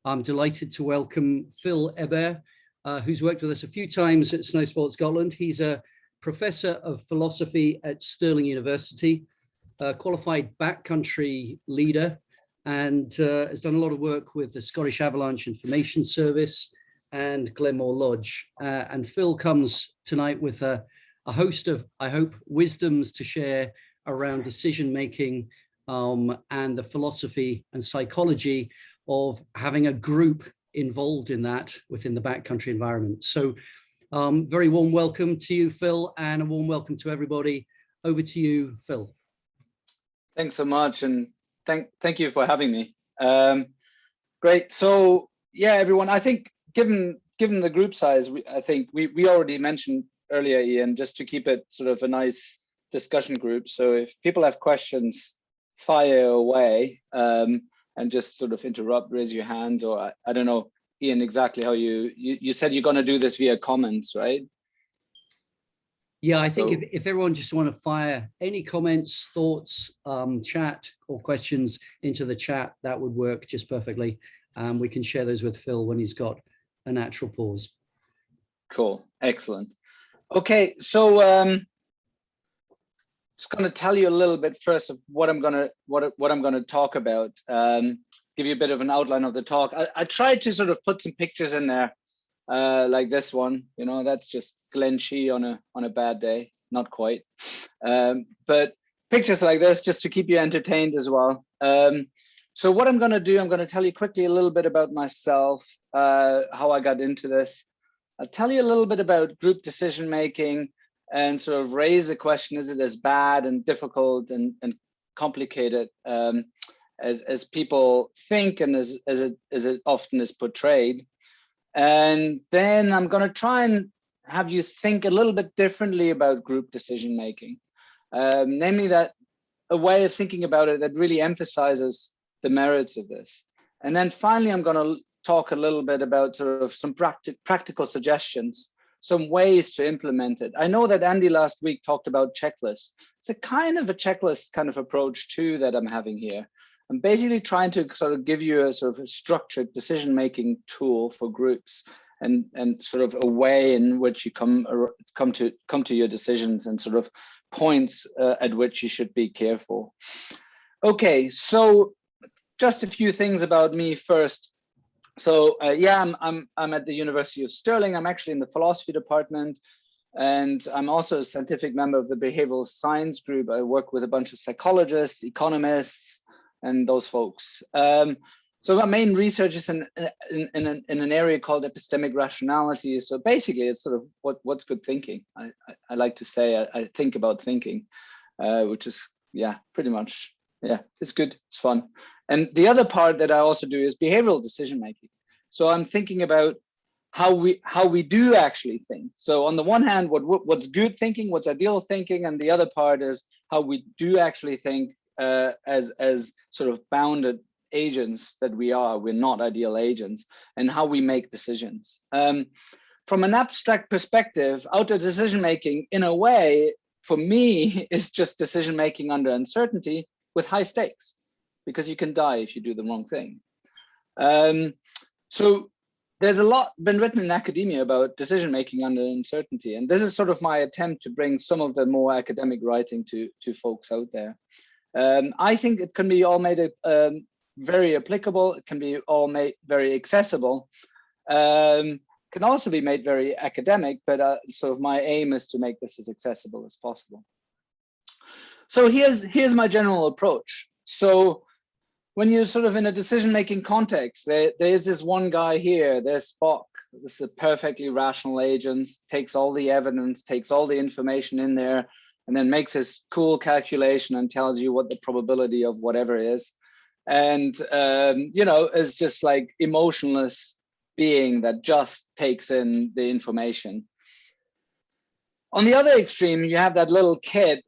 I'm delighted to welcome Phil Ebert, who's worked with us a few times at Snow Sport Scotland. He's a professor of philosophy at Stirling University, a qualified backcountry leader, and has done a lot of work with the Scottish Avalanche Information Service and Glenmore Lodge. And Phil comes tonight with a host of, I hope, wisdoms to share around decision-making and the philosophy and psychology of having a group involved in that within the backcountry environment. So very warm welcome to you, Phil, and a warm welcome to everybody. Over to you, Phil. Thanks so much, and thank you for having me. Great. So yeah, everyone, I think given the group size, I think we already mentioned earlier, Ian, just to keep it sort of a nice discussion group. So if people have questions, fire away. And just sort of interrupt, raise your hand, or I don't know, Ian, exactly how you said you're going to do this via comments, right? Yeah, I think if everyone just want to fire any comments, thoughts, chat or questions into the chat, that would work just perfectly. We can share those with Phil when he's got a natural pause. Cool, excellent. Okay, so just going to tell you a little bit first of what I'm going to talk about. Give you a bit of an outline of the talk. I tried to sort of put some pictures in there, like this one. You know, that's just Glen Shee on a bad day. Not quite, but pictures like this just to keep you entertained as well. So what I'm going to do, I'm going to tell you quickly a little bit about myself, how I got into this. I'll tell you a little bit about group decision making, and sort of raise the question: is it as bad and difficult and complicated as people think, and as it often is portrayed? And then I'm going to try and have you think a little bit differently about group decision making, namely that a way of thinking about it that really emphasizes the merits of this. And then finally, I'm going to talk a little bit about sort of some practical suggestions, some ways to implement it. I know that Andy last week talked about checklists. It's a kind of a checklist kind of approach too that I'm having here. I'm basically trying to sort of give you a sort of a structured decision-making tool for groups, and sort of a way in which you come to your decisions, and sort of points at which you should be careful. Okay, so just a few things about me first. So yeah, I'm at the University of Stirling. I'm actually in the philosophy department, and I'm also a scientific member of the behavioral science group. I work with a bunch of psychologists, economists, and those folks. So my main research is in an area called epistemic rationality. So basically, it's sort of what's good thinking. I like to say I think about thinking, which is pretty much. Yeah, it's good, it's fun. And the other part that I also do is behavioral decision making. So I'm thinking about how we do actually think. So on the one hand, what's good thinking, what's ideal thinking, and the other part is how we do actually think as sort of bounded agents that we are. We're not ideal agents, and how we make decisions. From an abstract perspective, outdoor decision making, in a way, for me, is just decision making under uncertainty, with high stakes, because you can die if you do the wrong thing. So there's a lot been written in academia about decision making under uncertainty, and this is sort of my attempt to bring some of the more academic writing to folks out there. I think it can be all made very applicable. It can be all made very accessible. Can also be made very academic, but sort of my aim is to make this as accessible as possible. So here's my general approach. So when you're sort of in a decision-making context, there is this one guy here, there's Spock. This is a perfectly rational agent, takes all the evidence, takes all the information in there, and then makes his cool calculation and tells you what the probability of whatever is. And, you know, is just like emotionless being that just takes in the information. On the other extreme, you have that little kid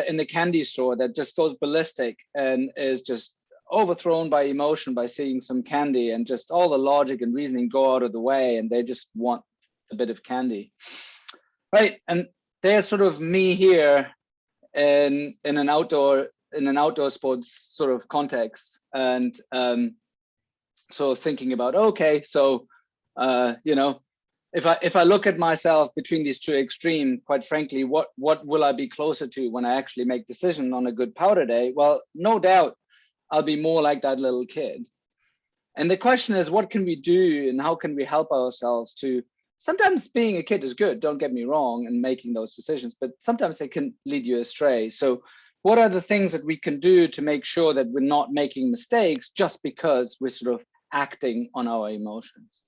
in the candy store that just goes ballistic and is just overthrown by emotion by seeing some candy, and just all the logic and reasoning go out of the way, and they just want a bit of candy, right? And there's sort of me here in an outdoor sports sort of context, and So thinking about, okay, so you know, if I look at myself between these two extremes, quite frankly, what will I be closer to when I actually make decision on a good powder day? Well, no doubt I'll be more like that little kid. And the question is, what can we do and how can we help ourselves to, sometimes being a kid is good, don't get me wrong, and making those decisions, but sometimes they can lead you astray. So what are the things that we can do to make sure that we're not making mistakes just because we're sort of acting on our emotions?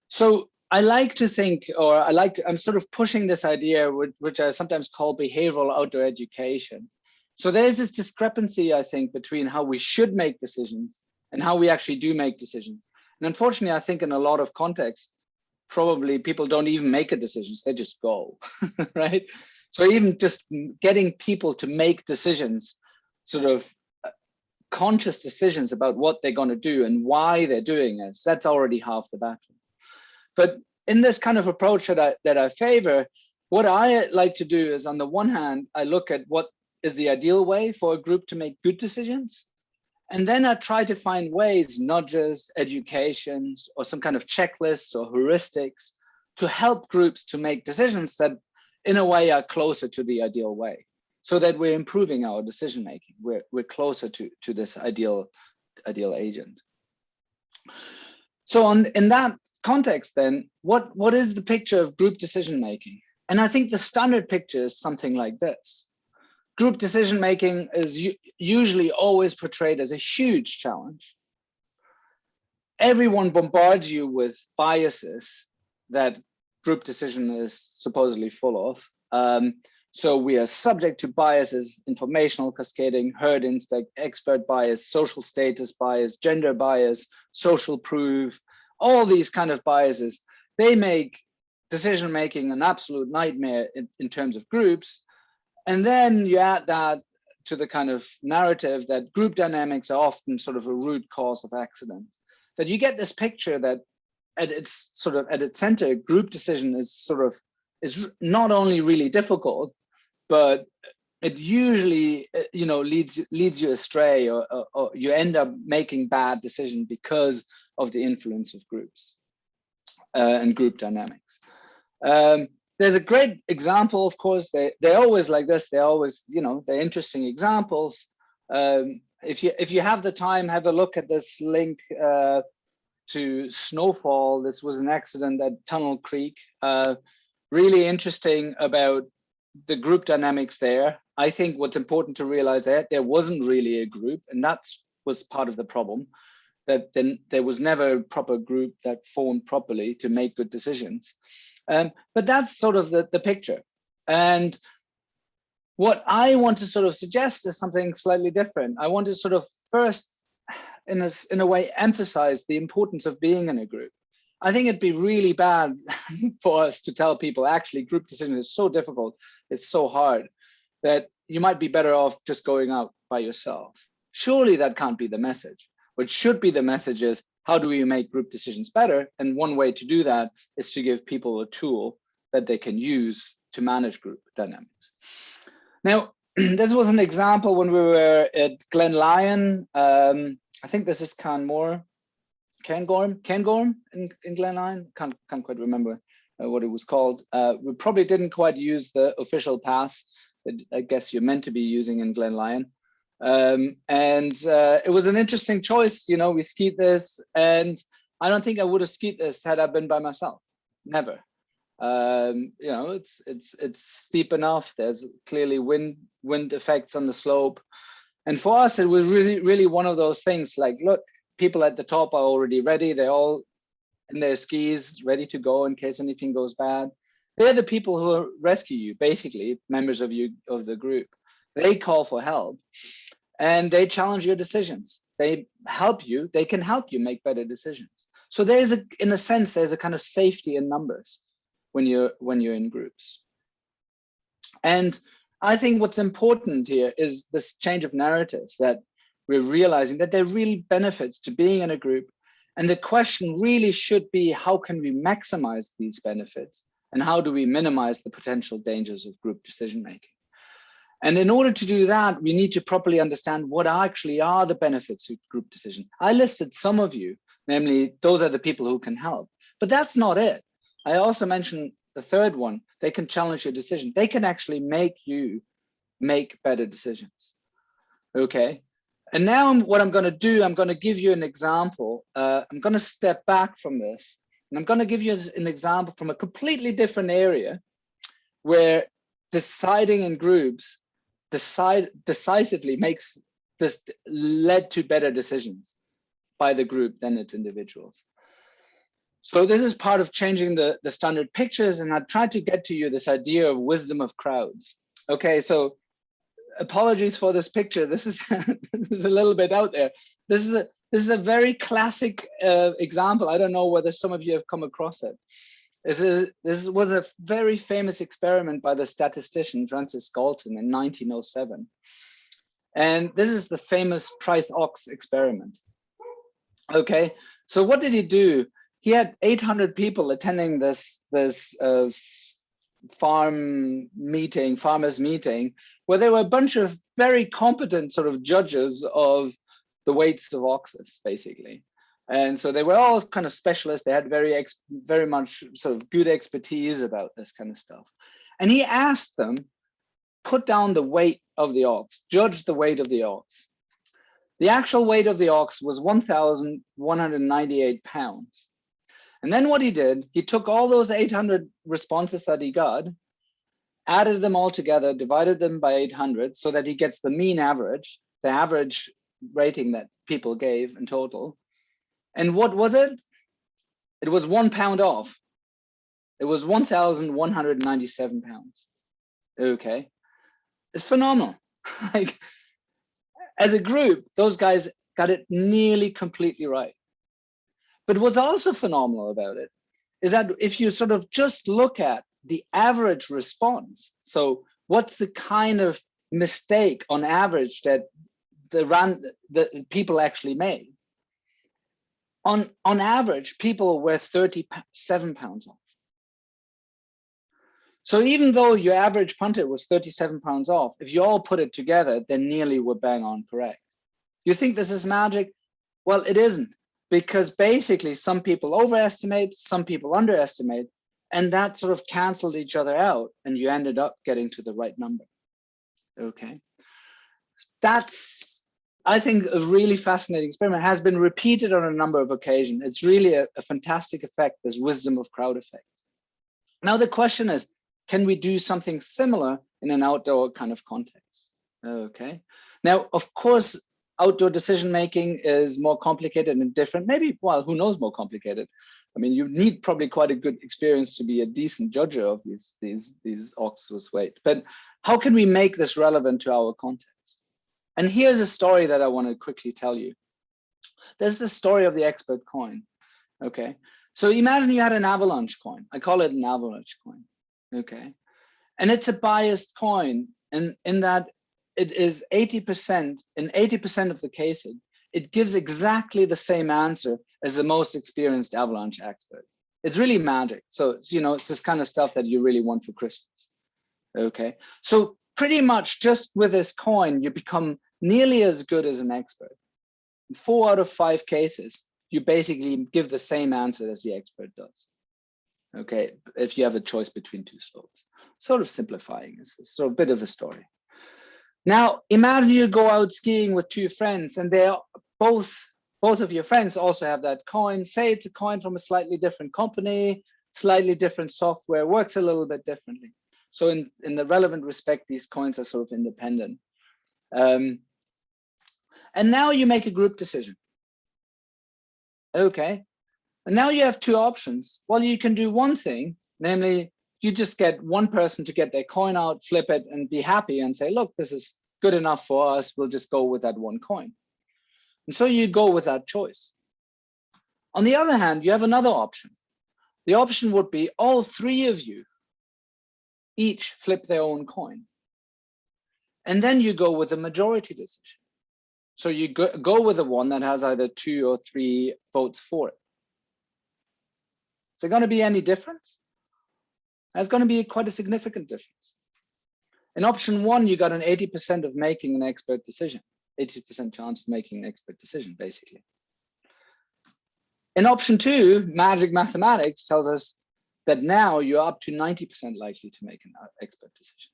So I like to think, or I'm sort of pushing this idea, which I sometimes call behavioral outdoor education. So there is this discrepancy, I think, between how we should make decisions and how we actually do make decisions. And unfortunately, I think in a lot of contexts, probably people don't even make a decision, they just go, right? So even just getting people to make decisions, sort of conscious decisions about what they're going to do and why they're doing it, that's already half the battle. But in this kind of approach that I favor, what I like to do is, on the one hand, I look at what is the ideal way for a group to make good decisions. And then I try to find ways, nudges, educations, or some kind of checklists or heuristics to help groups to make decisions that in a way are closer to the ideal way, so that we're improving our decision making. We're closer to this ideal agent. So in that context, then, what is the picture of group decision making? And I think the standard picture is something like this. Group decision making is usually always portrayed as a huge challenge. Everyone bombards you with biases that group decision is supposedly full of. So we are subject to biases: informational cascading, herd instinct, expert bias, social status bias, gender bias, social proof. All these kind of biases, they make decision making an absolute nightmare in terms of groups. And then you add that to the kind of narrative that group dynamics are often sort of a root cause of accidents. That you get this picture that at its center, group decision is not only really difficult, but it usually leads you astray, or you end up making bad decisions because of the influence of groups and group dynamics. There's a great example, of course. They're always like this. They're always, they're interesting examples. If you have the time, have a look at this link to Snowfall. This was an accident at Tunnel Creek. Really interesting about the group dynamics there. I think what's important to realize that there wasn't really a group, and that was part of the problem. That then there was never a proper group that formed properly to make good decisions. But that's sort of the picture. And what I want to sort of suggest is something slightly different. I want to sort of first, in a way, emphasize the importance of being in a group. I think it'd be really bad for us to tell people, actually, group decision is so difficult, it's so hard, that you might be better off just going out by yourself. Surely that can't be the message. What should be the message is, how do we make group decisions better? And one way to do that is to give people a tool that they can use to manage group dynamics. Now, this was an example when we were at Glen Lyon. I think this is Cairngorm in Glen Lyon. Can't quite remember what it was called. We probably didn't quite use the official pass that I guess you're meant to be using in Glen Lyon. It was an interesting choice. We skied this, and I don't think I would have skied this had I been by myself. Never. It's steep enough. There's clearly wind effects on the slope, and for us, it was really one of those things. Like, look, people at the top are already ready. They're all in their skis, ready to go in case anything goes bad. They're the people who rescue you, basically, members of the group. They call for help. And they challenge your decisions. They can help you make better decisions. So in a sense, there's a kind of safety in numbers when you're in groups. And I think what's important here is this change of narrative, that we're realizing that there are real benefits to being in a group. And the question really should be, how can we maximize these benefits? And how do we minimize the potential dangers of group decision making? And in order to do that, we need to properly understand what actually are the benefits of group decision. I listed some of you, namely, those are the people who can help, but that's not it. I also mentioned the third one, they can challenge your decision. They can actually make you make better decisions. Okay. And now what I'm going to do, I'm going to give you an example. I'm going to step back from this, and I'm going to give you an example from a completely different area where deciding in groups decisively led to better decisions by the group than its individuals. So this is part of changing the standard pictures, and I tried to get to you this idea of wisdom of crowds. Okay, so apologies for this picture. This is this is a little bit out there. This is a very classic example. I don't know whether some of you have come across it. This was a very famous experiment by the statistician Francis Galton in 1907. And this is the famous Price-Ox experiment. Okay, so what did he do? He had 800 people attending this farmers meeting, where there were a bunch of very competent sort of judges of the weights of oxes, basically. And so they were all kind of specialists. They had very much sort of good expertise about this kind of stuff. And he asked them, put down the weight of the ox, judge the weight of the ox. The actual weight of the ox was 1,198 pounds. And then what he did, he took all those 800 responses that he got, added them all together, divided them by 800 so that he gets the mean average, the average rating that people gave in total. And what was it? It was 1 pound off. It was 1,197 pounds. Okay, it's phenomenal. Like, as a group, those guys got it nearly completely right. But what's also phenomenal about it is that if you sort of just look at the average response, so what's the kind of mistake on average that the people actually made? On average, people were 37 pounds off. So even though your average punter was 37 pounds off, if you all put it together, they nearly were bang on correct. You think this is magic? Well, it isn't, because basically some people overestimate, some people underestimate, and that sort of canceled each other out, and you ended up getting to the right number. Okay. That's, I think, a really fascinating experiment. Has been repeated on a number of occasions. It's really a fantastic effect, this wisdom of crowd effect. Now the question is, can we do something similar in an outdoor kind of context? Okay. Now, of course, outdoor decision making is more complicated and different. Maybe, well, who knows, more complicated. I mean, you need probably quite a good experience to be a decent judge of these ox's weight. But how can we make this relevant to our context? And here's a story that I want to quickly tell you. There's the story of the expert coin. Okay. So imagine you had an avalanche coin. I call it an avalanche coin. Okay. And it's a biased coin, and in that it is 80%, in 80% of the cases, it gives exactly the same answer as the most experienced avalanche expert. It's really magic. So, you know, it's this kind of stuff that you really want for Christmas. Okay. So pretty much just with this coin, you become nearly as good as an expert. In 4 out of 5 cases, you basically give the same answer as the expert does. Okay, if you have a choice between 2 slopes. Sort of simplifying, it's sort of a bit of a story. Now, imagine you go out skiing with 2 friends, and they're both of your friends also have that coin. Say it's a coin from a slightly different company, slightly different software, works a little bit differently. So in the relevant respect, these coins are sort of independent. And now you make a group decision. Okay. And now you have 2 options. Well, you can do one thing, namely, you just get one person to get their coin out, flip it, and be happy and say, look, this is good enough for us. We'll just go with that one coin. And so you go with that choice. On the other hand, you have another option. The option would be all 3 of you each flip their own coin. And then you go with the majority decision. So you go with the one that has either 2 or 3 votes for it. Is there going to be any difference? There's going to be quite a significant difference. In option 1, you got an 80% of making an expert decision, 80% chance of making an expert decision, basically. In option 2, magic mathematics tells us that now you're up to 90% likely to make an expert decision.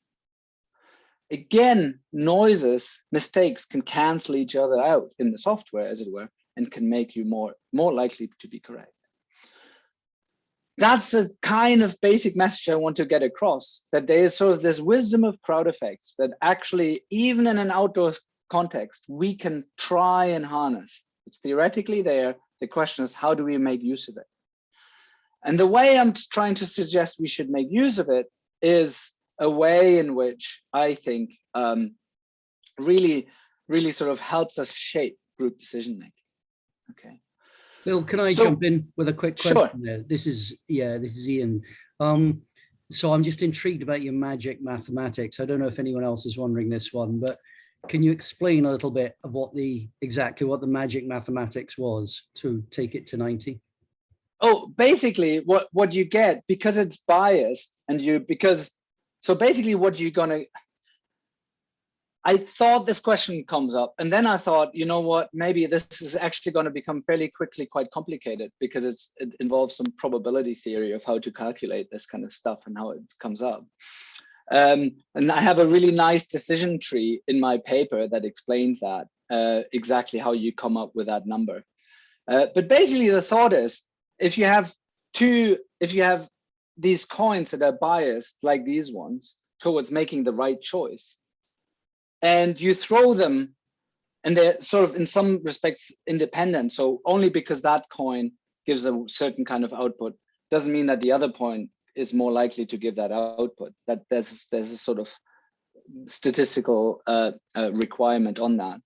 Again, noises, mistakes can cancel each other out in the software, as it were, and can make you more likely to be correct. That's the kind of basic message I want to get across, that there is sort of this wisdom of crowd effects that actually, even in an outdoor context, we can try and harness. It's theoretically there. The question is, how do we make use of it? And the way I'm trying to suggest we should make use of it is a way in which I think really sort of helps us shape group decision making. Okay. Phil, can I jump in with a quick question? Sure. There? This is Ian. So I'm just intrigued about your magic mathematics. I don't know if anyone else is wondering this one, but can you explain a little bit of exactly what the magic mathematics was to take it to 90? Oh, basically what you get, because it's biased, so basically what you're gonna, I thought this question comes up, and then I thought, you know what, maybe this is actually going to become fairly quickly quite complicated, because it involves some probability theory of how to calculate this kind of stuff and how it comes up. And I have a really nice decision tree in my paper that explains that, exactly how you come up with that number. But basically the thought is, if you have these coins that are biased, like these ones, towards making the right choice, and you throw them, and they're sort of in some respects independent. So only because that coin gives a certain kind of output doesn't mean that the other coin is more likely to give that output. That there's a sort of statistical requirement on that.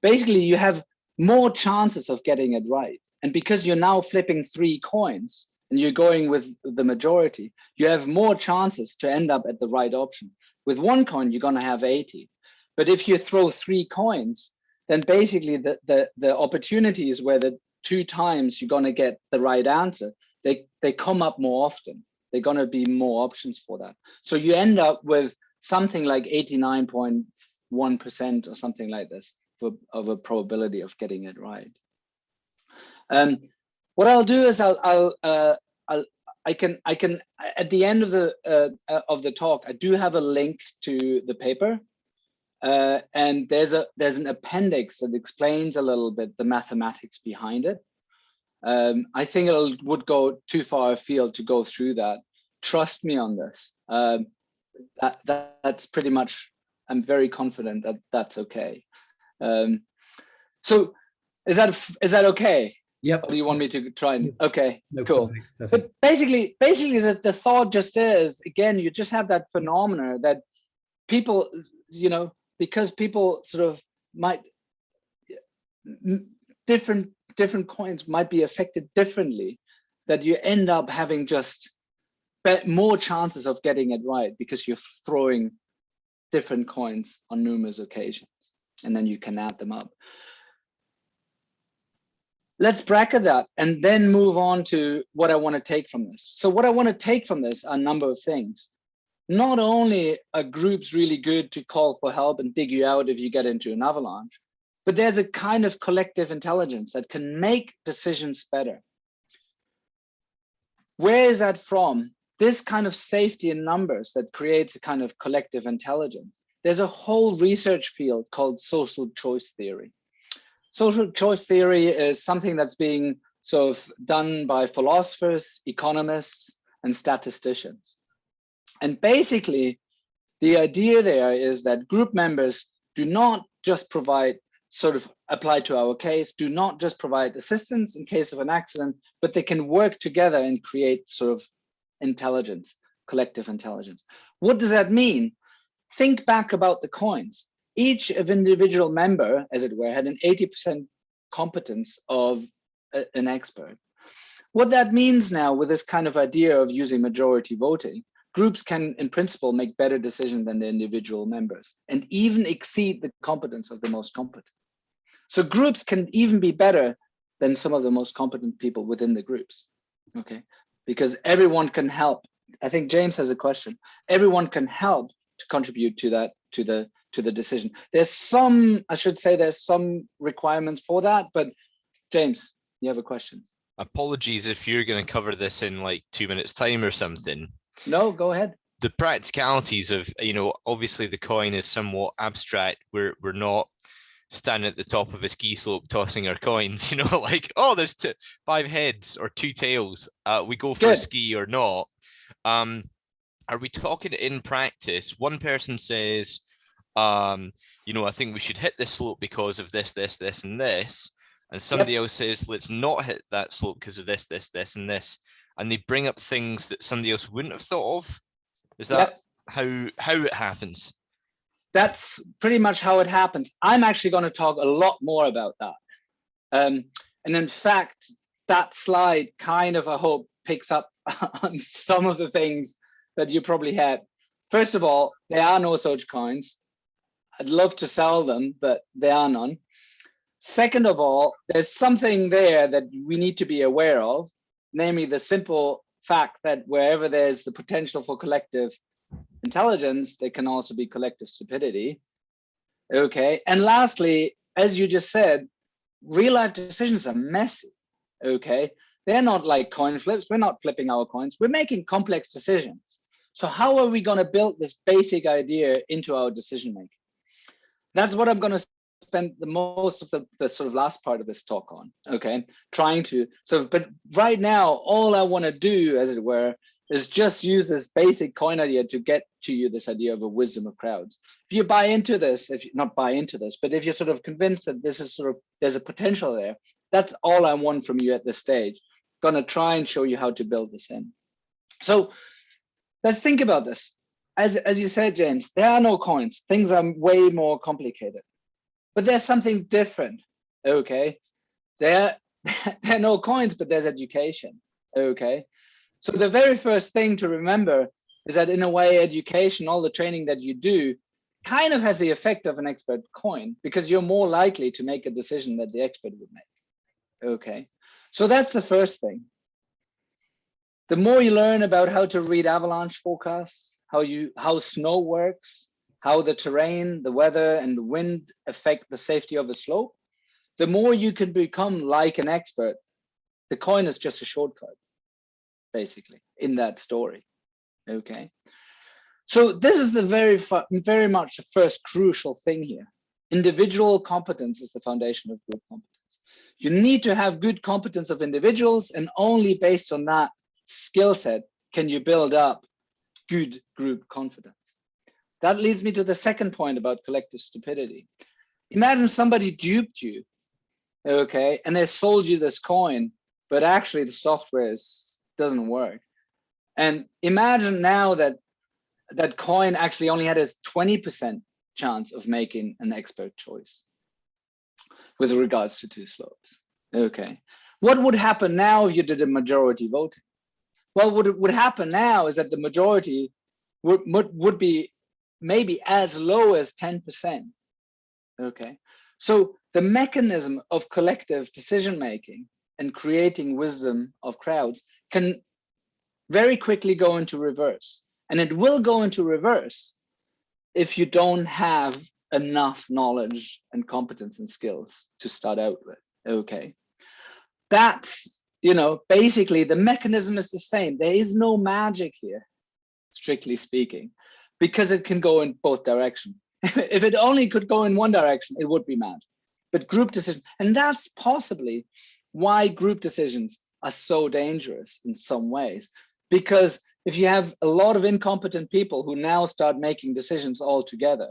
Basically, you have more chances of getting it right. And because you're now flipping 3 coins and you're going with the majority, you have more chances to end up at the right option. With 1 coin, you're going to have 80. But if you throw 3 coins, then basically the opportunities where the 2 times you're going to get the right answer, they come up more often. They're going to be more options for that. So you end up with something like 89.1% or something like this of a probability of getting it right. What I'll do is I can at the end of the talk, I do have a link to the paper. And there's an appendix that explains a little bit the mathematics behind it. I think it would go too far afield to go through that. Trust me on this. That's pretty much, I'm very confident that that's okay. So is that okay? Yep. Or do you want me to try and, okay, No, cool. perfect. But basically the thought just is, again, you just have that phenomena that people, you know, because people sort of might, different coins might be affected differently, that you end up having just more chances of getting it right because you're throwing different coins on numerous occasions, and then you can add them up. Let's bracket that and then move on to what I want to take from this. So what I want to take from this are a number of things. Not only are groups really good to call for help and dig you out if you get into an avalanche, but there's a kind of collective intelligence that can make decisions better. Where is that from? This kind of safety in numbers that creates a kind of collective intelligence. There's a whole research field called social choice theory. Social choice theory is something that's being sort of done by philosophers, economists, and statisticians. And basically, the idea there is that group members do not just provide, sort of apply to our case, do not just provide assistance in case of an accident, but they can work together and create sort of intelligence, collective intelligence. What does that mean? Think back about the coins. Each of individual member, as it were, had an 80% competence of an expert. What that means now with this kind of idea of using majority voting, groups can, in principle, make better decisions than the individual members and even exceed the competence of the most competent. So groups can even be better than some of the most competent people within the groups, okay? Because everyone can help. I think James has a question. Everyone can help to contribute to that, to the decision. There's some, I should say, there's some requirements for that, but James, you have a question? Apologies if you're going to cover this in like 2 minutes time or something. No, go ahead. The practicalities of, obviously the coin is somewhat abstract. We're not standing at the top of a ski slope tossing our coins, like, oh, there's 5 heads or 2 tails. We go for a ski or not. Are we talking in practice? One person says, I think we should hit this slope because of this, and this. And somebody else says, let's not hit that slope because of this, and this. And they bring up things that somebody else wouldn't have thought of. Is that how it happens? That's pretty much how it happens. I'm actually going to talk a lot more about that. And in fact, that slide kind of, I hope, picks up on some of the things that you probably had. First of all, there are no such coins. I'd love to sell them, but there are none. Second of all, there's something there that we need to be aware of, namely the simple fact that wherever there's the potential for collective intelligence, there can also be collective stupidity. Okay. And lastly, as you just said, real life decisions are messy. Okay. They're not like coin flips. We're not flipping our coins. We're making complex decisions. So how are we going to build this basic idea into our decision making? That's what I'm going to spend the most of the sort of last part of this talk on. Okay. Trying to but right now, all I want to do, as it were, is just use this basic coin idea to get to you this idea of a wisdom of crowds. If you buy into this, if you not buy into this, but if you're sort of convinced that this is sort of, there's a potential there, that's all I want from you at this stage. Gonna try and show you how to build this in. So let's think about this. As you said, James, there are no coins. Things are way more complicated, but there's something different. Okay. There are no coins, but there's education. Okay. So the very first thing to remember is that in a way, education, all the training that you do kind of has the effect of an expert coin, because you're more likely to make a decision that the expert would make. Okay. So that's the first thing. The more you learn about how to read avalanche forecasts, how snow works, how the terrain, the weather, and the wind affect the safety of a slope, the more you can become like an expert. The coin is just a shortcut, basically, in that story. Okay. So this is the very much the first crucial thing here. Individual competence is the foundation of group competence. You need to have good competence of individuals, and only based on that skill set can you build up good group confidence. That leads me to the second point about collective stupidity. Imagine somebody duped you, okay, and they sold you this coin, but actually the software doesn't work. And imagine now that that coin actually only had a 20% chance of making an expert choice with regards to 2 slopes. Okay. What would happen now if you did a majority voting? Well, what would happen now is that the majority would be maybe as low as 10%. Okay. So the mechanism of collective decision-making and creating wisdom of crowds can very quickly go into reverse. And it will go into reverse if you don't have enough knowledge and competence and skills to start out with. Okay. That's, basically the mechanism is the same. There is no magic here, strictly speaking, because it can go in both directions. If it only could go in one direction, it would be mad. But group decision, and that's possibly why group decisions are so dangerous in some ways, because if you have a lot of incompetent people who now start making decisions all together,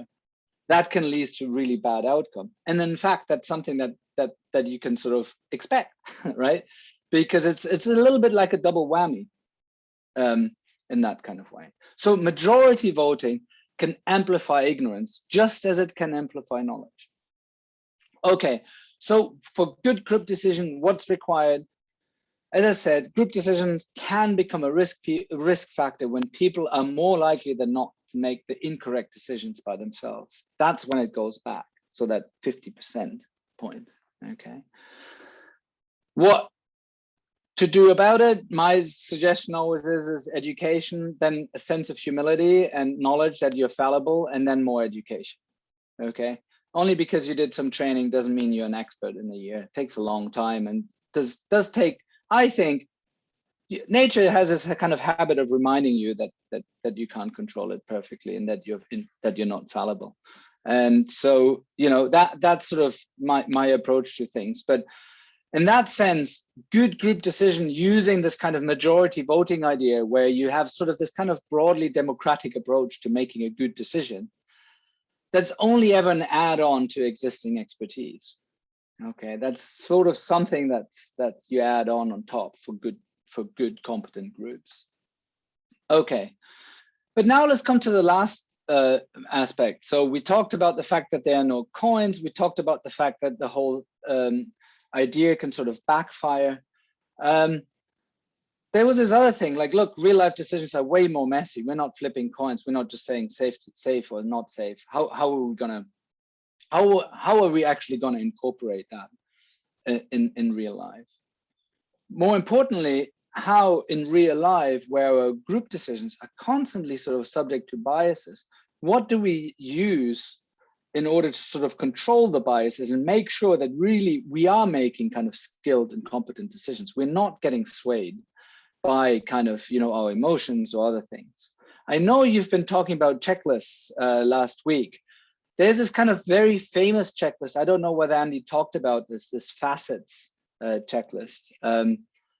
that can lead to really bad outcome. And in fact, that's something that you can sort of expect, right? Because it's a little bit like a double whammy in that kind of way. So majority voting can amplify ignorance just as it can amplify knowledge. Okay, so for good group decision, what's required? As I said, group decisions can become a risk factor when people are more likely than not to make the incorrect decisions by themselves. That's when it goes back. So that 50% point, okay? What to do about it, my suggestion always is education, then a sense of humility and knowledge that you're fallible, and then more education. Okay, only because you did some training doesn't mean you're an expert in a year. It takes a long time, and does take. I think nature has this kind of habit of reminding you that you can't control it perfectly, and that you're not fallible. And so, you know, that's sort of my approach to things. But in that sense, good group decision using this kind of majority voting idea, where you have sort of this kind of broadly democratic approach to making a good decision, that's only ever an add-on to existing expertise. Okay, that's sort of something that you add on top for good competent groups. Okay, but now let's come to the last aspect. So we talked about the fact that there are no coins. We talked about the fact that the whole idea can sort of backfire. There was this other thing, like, look, real life decisions are way more messy. We're not flipping coins. We're not just saying safe or not safe. How are we actually gonna incorporate that in real life? More importantly, how in real life, where our group decisions are constantly sort of subject to biases, what do we use in order to sort of control the biases and make sure that really we are making kind of skilled and competent decisions? We're not getting swayed by kind of, you know, our emotions or other things. I know you've been talking about checklists last week. There's this kind of very famous checklist. I don't know whether Andy talked about this facets checklist.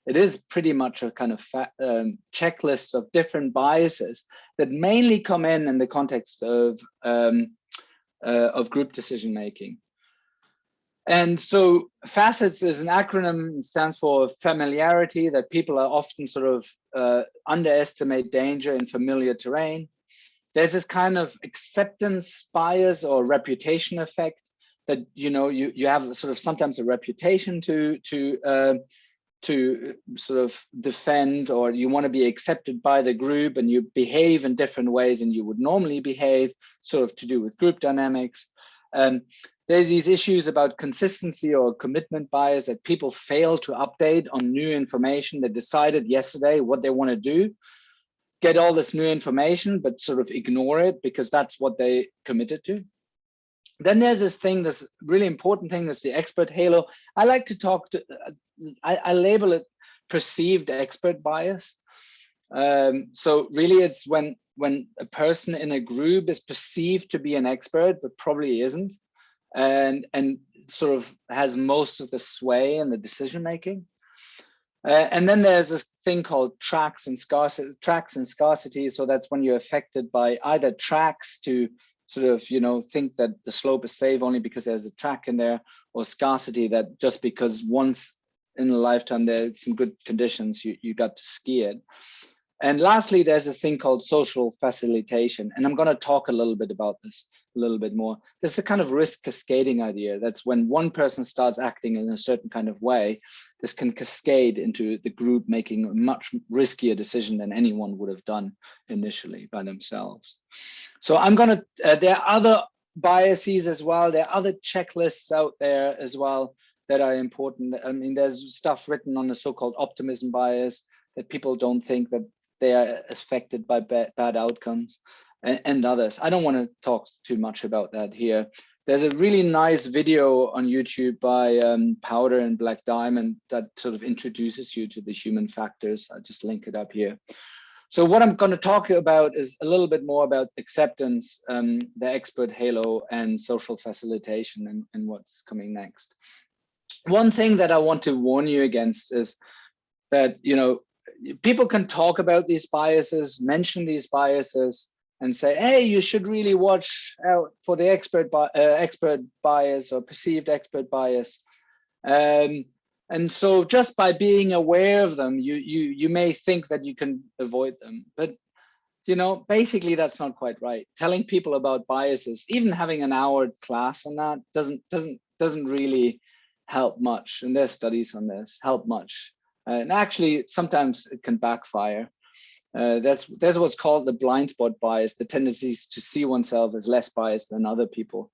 It is pretty much a kind of checklist of different biases that mainly come in the context of group decision making. And so facets is an acronym. It stands for familiarity, that people are often sort of underestimate danger in familiar terrain. There's this kind of acceptance bias or reputation effect, that, you know, you have sort of sometimes a reputation to sort of defend, or you want to be accepted by the group, and you behave in different ways than you would normally behave, sort of to do with group dynamics. There's these issues about consistency or commitment bias, that people fail to update on new information. They decided yesterday what they want to do, get all this new information, but sort of ignore it because that's what they committed to. Then there's this thing, this really important thing, that's the expert halo. I like to talk to, I label it perceived expert bias. So really it's when a person in a group is perceived to be an expert, but probably isn't, and sort of has most of the sway in the decision making. And then there's this thing called tracks and scarcity. So that's when you're affected by either tracks to sort of, you know, think that the slope is safe only because there's a track in there, or scarcity, that just because once in a lifetime there's some good conditions, you got to ski it. And lastly, there's this thing called social facilitation. And I'm going to talk a little bit about this a little bit more. There's the kind of risk cascading idea. That's when one person starts acting in a certain kind of way, this can cascade into the group making a much riskier decision than anyone would have done initially by themselves. So I'm going to, there are other biases as well. There are other checklists out there as well that are important. I mean, there's stuff written on the so-called optimism bias, that people don't think that they are affected by bad outcomes, and others. I don't want to talk too much about that here. There's a really nice video on YouTube by Powder and Black Diamond that sort of introduces you to the human factors. I'll just link it up here. So what I'm going to talk about is a little bit more about acceptance, the expert halo, and social facilitation, and what's coming next. One thing that I want to warn you against is that, you know, people can talk about these biases, mention these biases, and say, hey, you should really watch out for the expert bias or perceived expert bias. And so just by being aware of them, you may think that you can avoid them. But, you know, basically that's not quite right. Telling people about biases, even having an hour class on that, doesn't really help much. And there's studies on this, help much. And actually, sometimes it can backfire. There's what's called the blind spot bias, the tendencies to see oneself as less biased than other people.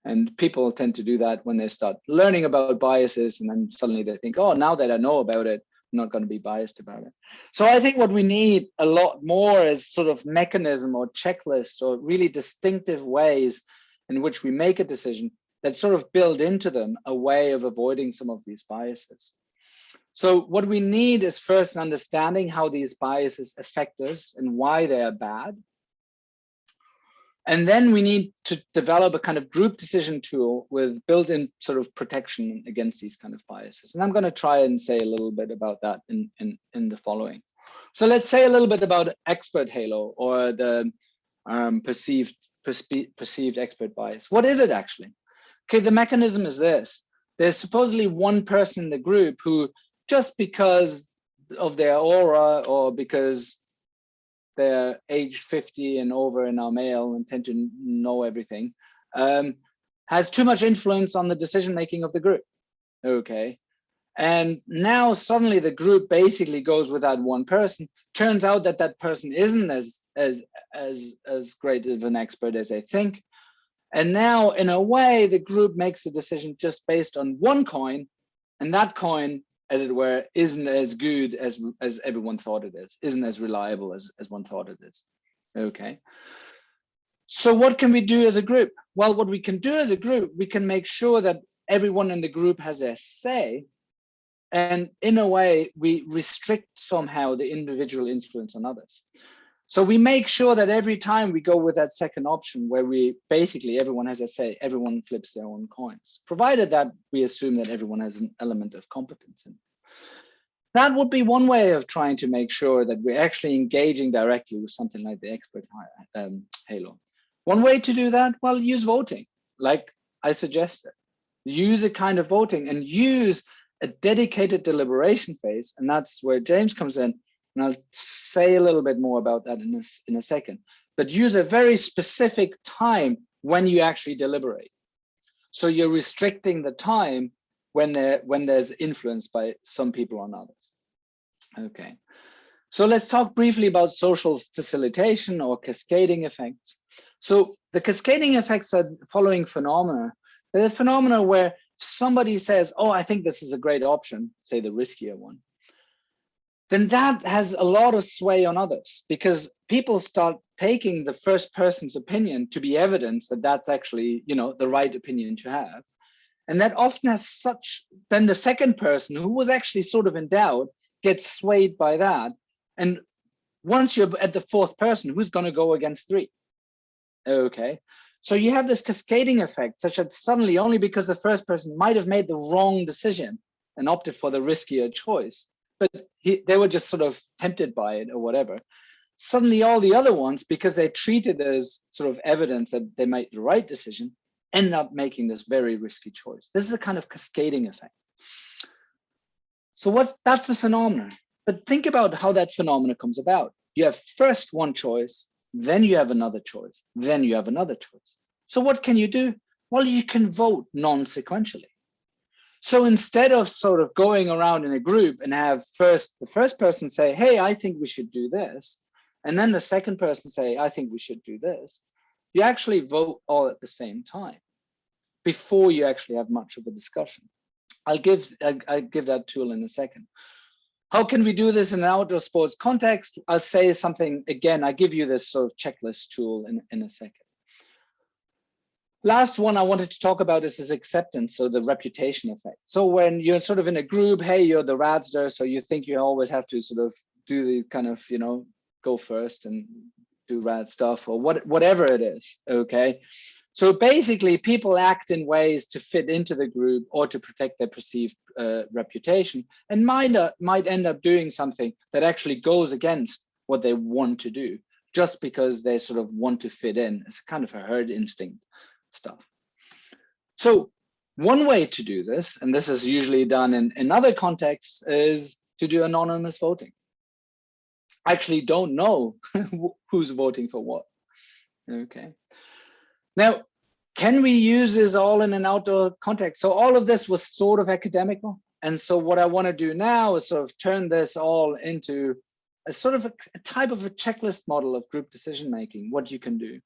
And people tend to do that when they start learning about biases, and then suddenly they think, oh, now that I know about it, not going to be biased about it. So I think what we need a lot more is sort of mechanism or checklist or really distinctive ways in which we make a decision that sort of build into them a way of avoiding some of these biases. So what we need is first an understanding how these biases affect us and why they are bad. And then we need to develop a kind of group decision tool with built-in sort of protection against these kind of biases. And I'm going to try and say a little bit about that in the following. So let's say a little bit about expert halo, or the perceived expert bias. What is it actually? Okay, the mechanism is this. There's supposedly one person in the group who, just because of their aura or because they're age 50 and over and are male and tend to know everything, has too much influence on the decision-making of the group. Okay. And now suddenly the group basically goes with that one person. Turns out that that person isn't as great of an expert as they think. And now in a way, the group makes a decision just based on one coin, and that coin, as it were, isn't as good as everyone thought it is, isn't as reliable as one thought it is. Okay. So what can we do as a group? Well, what we can do as a group, we can make sure that everyone in the group has a say. And in a way, we restrict somehow the individual influence on others. So we make sure that every time we go with that second option, where we basically everyone has a say, everyone flips their own coins, provided that we assume that everyone has an element of competence in it. That would be one way of trying to make sure that we're actually engaging directly with something like the expert halo. One way to do that, well, use voting, like I suggested. Use a kind of voting and use a dedicated deliberation phase, and that's where James comes in. And I'll say a little bit more about that in a second, but use a very specific time when you actually deliberate. So you're restricting the time when there's influence by some people on others. Okay, so let's talk briefly about social facilitation or cascading effects. So the cascading effects are following phenomena. They're a phenomena where somebody says, oh, I think this is a great option, say the riskier one. Then that has a lot of sway on others, because people start taking the first person's opinion to be evidence that that's actually, the right opinion to have. And that often has then the second person, who was actually sort of in doubt, gets swayed by that. And once you're at the fourth person, who's going to go against three? Okay. So you have this cascading effect, such that suddenly, only because the first person might have made the wrong decision and opted for the riskier choice, but they were just sort of tempted by it or whatever, suddenly all the other ones, because they treat it as sort of evidence that they made the right decision, end up making this very risky choice. This is a kind of cascading effect. So that's the phenomenon. But think about how that phenomenon comes about. You have first one choice, then you have another choice, then you have another choice. So what can you do? Well, you can vote non-sequentially. So instead of sort of going around in a group and have the first person say, hey, I think we should do this, and then the second person say, I think we should do this, you actually vote all at the same time before you actually have much of a discussion. I'll give that tool in a second. How can we do this in an outdoor sports context? I'll say something again. I give you this sort of checklist tool in a second. Last one I wanted to talk about is acceptance, so the reputation effect. So when you're sort of in a group, hey, you're the radster, so you think you always have to sort of do the kind of, go first and do rad stuff or whatever it is, okay? So basically people act in ways to fit into the group or to protect their perceived reputation, and might end up doing something that actually goes against what they want to do, just because they sort of want to fit in. It's kind of a herd instinct stuff. So one way to do this, and this is usually done in other contexts, is to do anonymous voting. I actually don't know who's voting for what. Okay. Now, can we use this all in an outdoor context? So all of this was sort of academical. And so what I want to do now is sort of turn this all into a sort of a type of a checklist model of group decision-making, what you can do.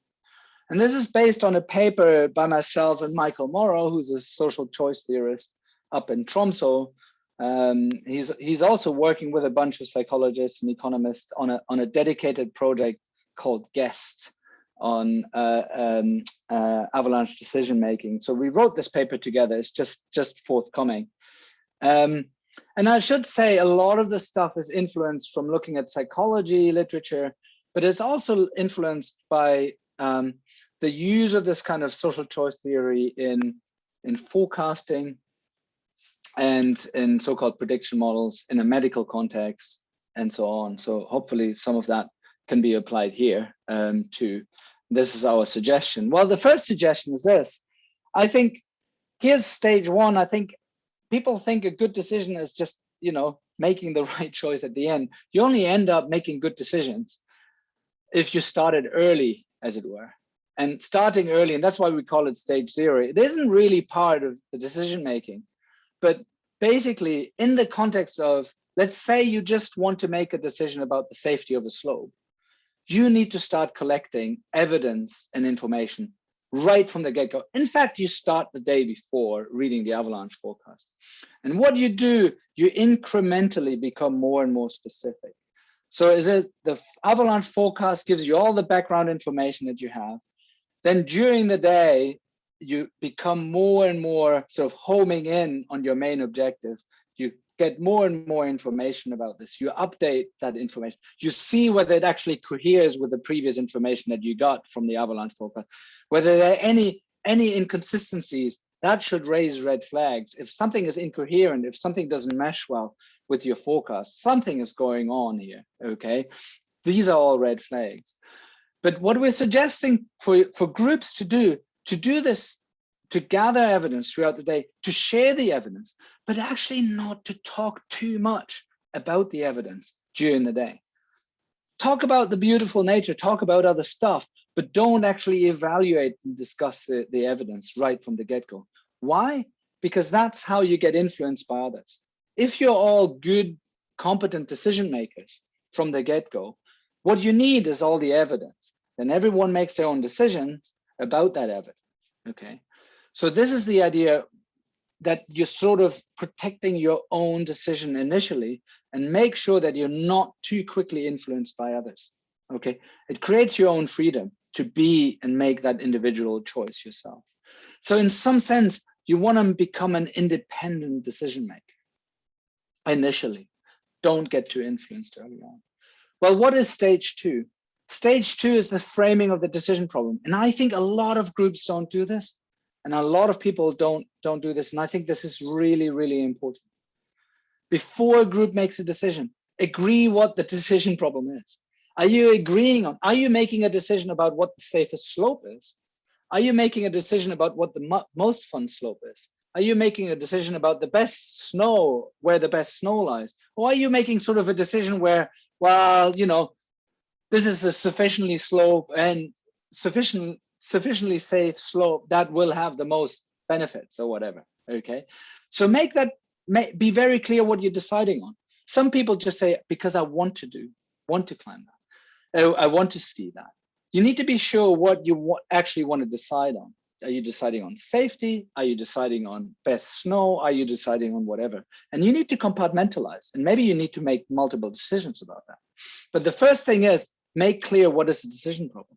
And this is based on a paper by myself and Michael Morrow, who's a social choice theorist up in Tromsø, He's also working with a bunch of psychologists and economists on a dedicated project called GUEST on avalanche decision making. So we wrote this paper together. It's just forthcoming. And I should say a lot of the stuff is influenced from looking at psychology literature, but it's also influenced by the use of this kind of social choice theory in forecasting and in so-called prediction models in a medical context and so on. So hopefully some of that can be applied here too. This is our suggestion. Well, the first suggestion is this. I think here's stage one. I think people think a good decision is just, making the right choice at the end. You only end up making good decisions if you started early, as it were. And starting early, and that's why we call it stage 0. It isn't really part of the decision making, but basically in the context of, let's say you just want to make a decision about the safety of a slope, you need to start collecting evidence and information right from the get-go. In fact, you start the day before reading the avalanche forecast. And what you do, you incrementally become more and more specific. So is it the avalanche forecast gives you all the background information that you have. Then during the day, you become more and more sort of homing in on your main objective. You get more and more information about this. You update that information. You see whether it actually coheres with the previous information that you got from the avalanche forecast. Whether there are any inconsistencies, that should raise red flags. If something is incoherent, if something doesn't mesh well with your forecast, something is going on here, okay? These are all red flags. But what we're suggesting for groups to do this, to gather evidence throughout the day, to share the evidence, but actually not to talk too much about the evidence during the day. Talk about the beautiful nature, talk about other stuff, but don't actually evaluate and discuss the evidence right from the get-go. Why? Because that's how you get influenced by others. If you're all good, competent decision makers from the get-go, what you need is all the evidence. Then everyone makes their own decisions about that evidence, okay? So this is the idea that you're sort of protecting your own decision initially and make sure that you're not too quickly influenced by others, okay? It creates your own freedom to be and make that individual choice yourself. So in some sense, you want to become an independent decision maker initially. Don't get too influenced early on. Well, what is stage 2? Stage 2 is the framing of the decision problem. And I think a lot of groups don't do this. And a lot of people don't do this. And I think this is really, really important. Before a group makes a decision, agree what the decision problem is. Are you making a decision about what the safest slope is? Are you making a decision about what the most fun slope is? Are you making a decision about the best snow, where the best snow lies? Or are you making sort of a decision where, well, this is a sufficiently slope and sufficiently safe slope that will have the most benefits or whatever, okay? So be very clear what you're deciding on. Some people just say, because I want to climb that. I want to ski that. You need to be sure what you actually want to decide on. Are you deciding on safety? Are you deciding on best snow? Are you deciding on whatever? And you need to compartmentalize. And maybe you need to make multiple decisions about that. But the first thing is make clear what is the decision problem.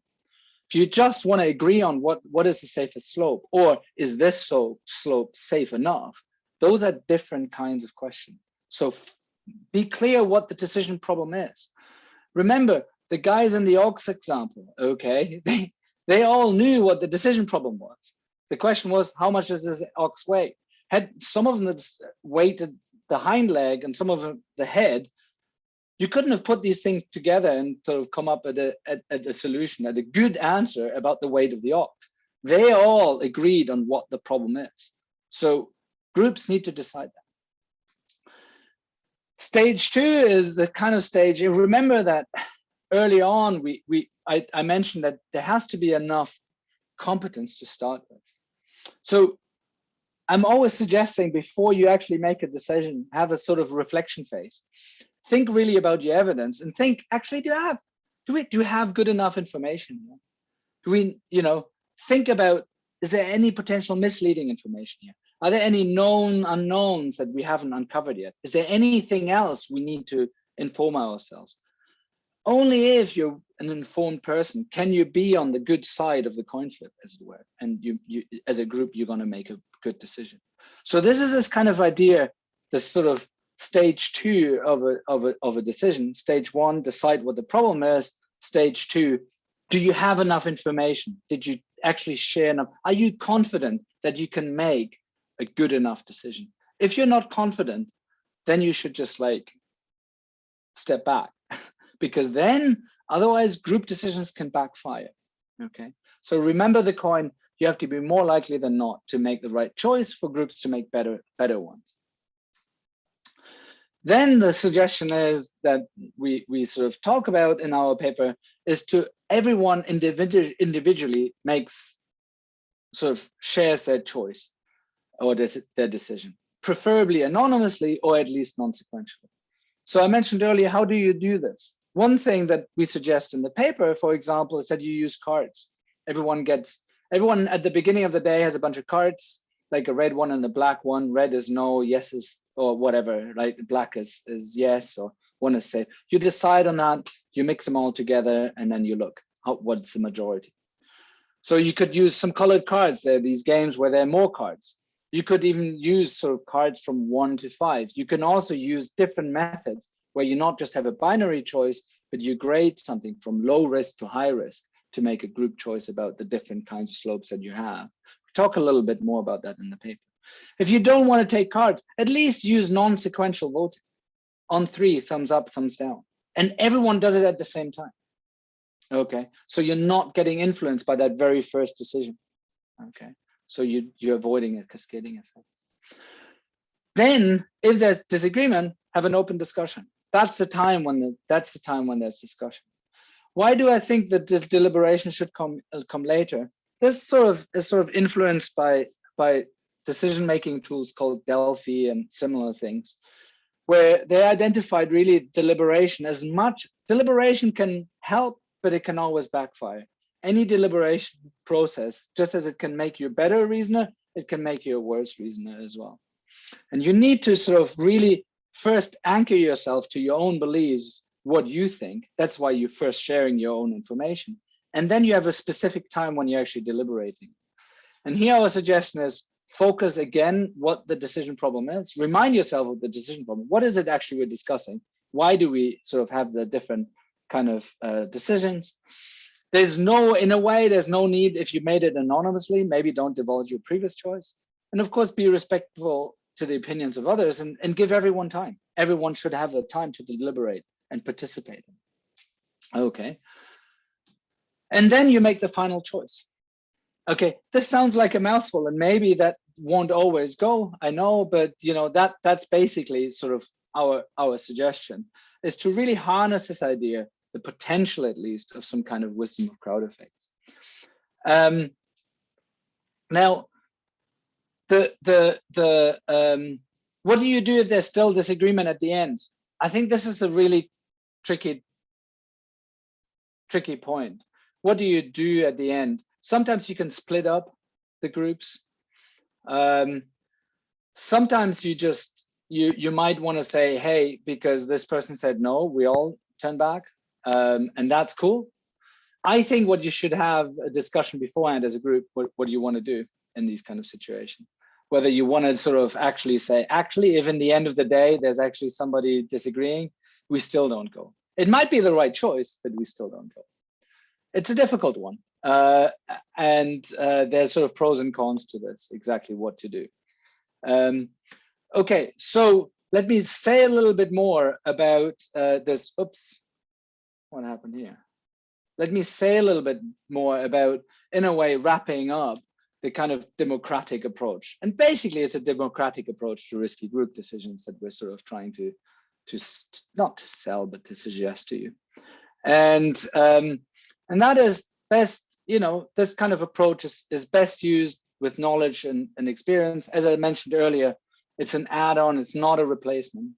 If you just want to agree on what is the safest slope, or is this slope safe enough, those are different kinds of questions. So be clear what the decision problem is. Remember, the guys in the ox example, okay, they all knew what the decision problem was. The question was, how much does this ox weigh? Had some of them weighted the hind leg and some of them the head, you couldn't have put these things together and sort of come up at a solution, at a good answer about the weight of the ox. They all agreed on what the problem is. So groups need to decide that. Stage 2 is the kind of stage, you remember that early on, I mentioned that there has to be enough competence to start with. So I'm always suggesting before you actually make a decision, have a sort of reflection phase. Think really about your evidence and think, actually, do we have good enough information here? Do we, think about, is there any potential misleading information here? Are there any known unknowns that we haven't uncovered yet? Is there anything else we need to inform ourselves? Only if you're an informed person can you be on the good side of the coin flip, as it were. And you as a group, you're going to make a good decision. So this is this kind of idea, this sort of stage 2 of a decision. Stage 1, decide what the problem is. Stage 2, do you have enough information? Did you actually share enough? Are you confident that you can make a good enough decision? If you're not confident, then you should just like step back, because then otherwise group decisions can backfire. Okay, so remember the coin, you have to be more likely than not to make the right choice for groups to make better ones. Then the suggestion is that we sort of talk about in our paper is to everyone individually makes sort of shares their choice or their decision, preferably anonymously or at least non-sequentially. So I mentioned earlier, how do you do this? One thing that we suggest in the paper, for example, is that you use cards. Everyone at the beginning of the day has a bunch of cards, like a red one and a black one. Red is no, yes is, or whatever, right? Black is yes, or one is safe. You decide on that, you mix them all together, and then you look what's the majority. So you could use some colored cards. There are these games where there are more cards. You could even use sort of cards from 1 to 5. You can also use different methods where you not just have a binary choice, but you grade something from low risk to high risk to make a group choice about the different kinds of slopes that you have. We talk a little bit more about that in the paper. If you don't want to take cards, at least use non-sequential voting on 3, thumbs up, thumbs down. And everyone does it at the same time. Okay, so you're not getting influenced by that very first decision. Okay, so you're avoiding a cascading effect. Then, if there's disagreement, have an open discussion. That's the time when there's discussion. Why do I think that the deliberation should come later? This is sort of influenced by decision-making tools called Delphi and similar things, where they identified really deliberation as much. Deliberation can help, but it can always backfire. Any deliberation process, just as it can make you a better reasoner, it can make you a worse reasoner as well. And you need to sort of really first anchor yourself to your own beliefs, what you think. That's why you're first sharing your own information. And then you have a specific time when you're actually deliberating. And here our suggestion is focus again what the decision problem is. Remind yourself of the decision problem. What is it actually we're discussing? Why do we sort of have the different kind of decisions? In a way, there's no need, if you made it anonymously, maybe don't divulge your previous choice. And of course, be respectful to the opinions of others and give everyone time. Everyone should have the time to deliberate and participate. Okay. And then you make the final choice. Okay, this sounds like a mouthful, and maybe that won't always go, I know, but that's basically sort of our suggestion, is to really harness this idea, the potential at least of some kind of wisdom of crowd effects. Now, what do you do if there's still disagreement at the end? I think this is a really tricky point. What do you do at the end? Sometimes you can split up the groups. Sometimes you might want to say, hey, because this person said no, we all turn back, and that's cool. I think what you should have a discussion beforehand as a group, what do you want to do in these kind of situations? Whether you want to sort of actually say, if in the end of the day, there's actually somebody disagreeing, we still don't go. It might be the right choice, but we still don't go. It's a difficult one. And there's sort of pros and cons to this, exactly what to do. Okay, so let me say a little bit more about this. Oops, what happened here? Let me say a little bit more about, in a way, wrapping up the kind of democratic approach. And basically, it's a democratic approach to risky group decisions that we're sort of trying to not to sell, but to suggest to you. And that is best, this kind of approach is best used with knowledge and experience. As I mentioned earlier, it's an add-on, it's not a replacement.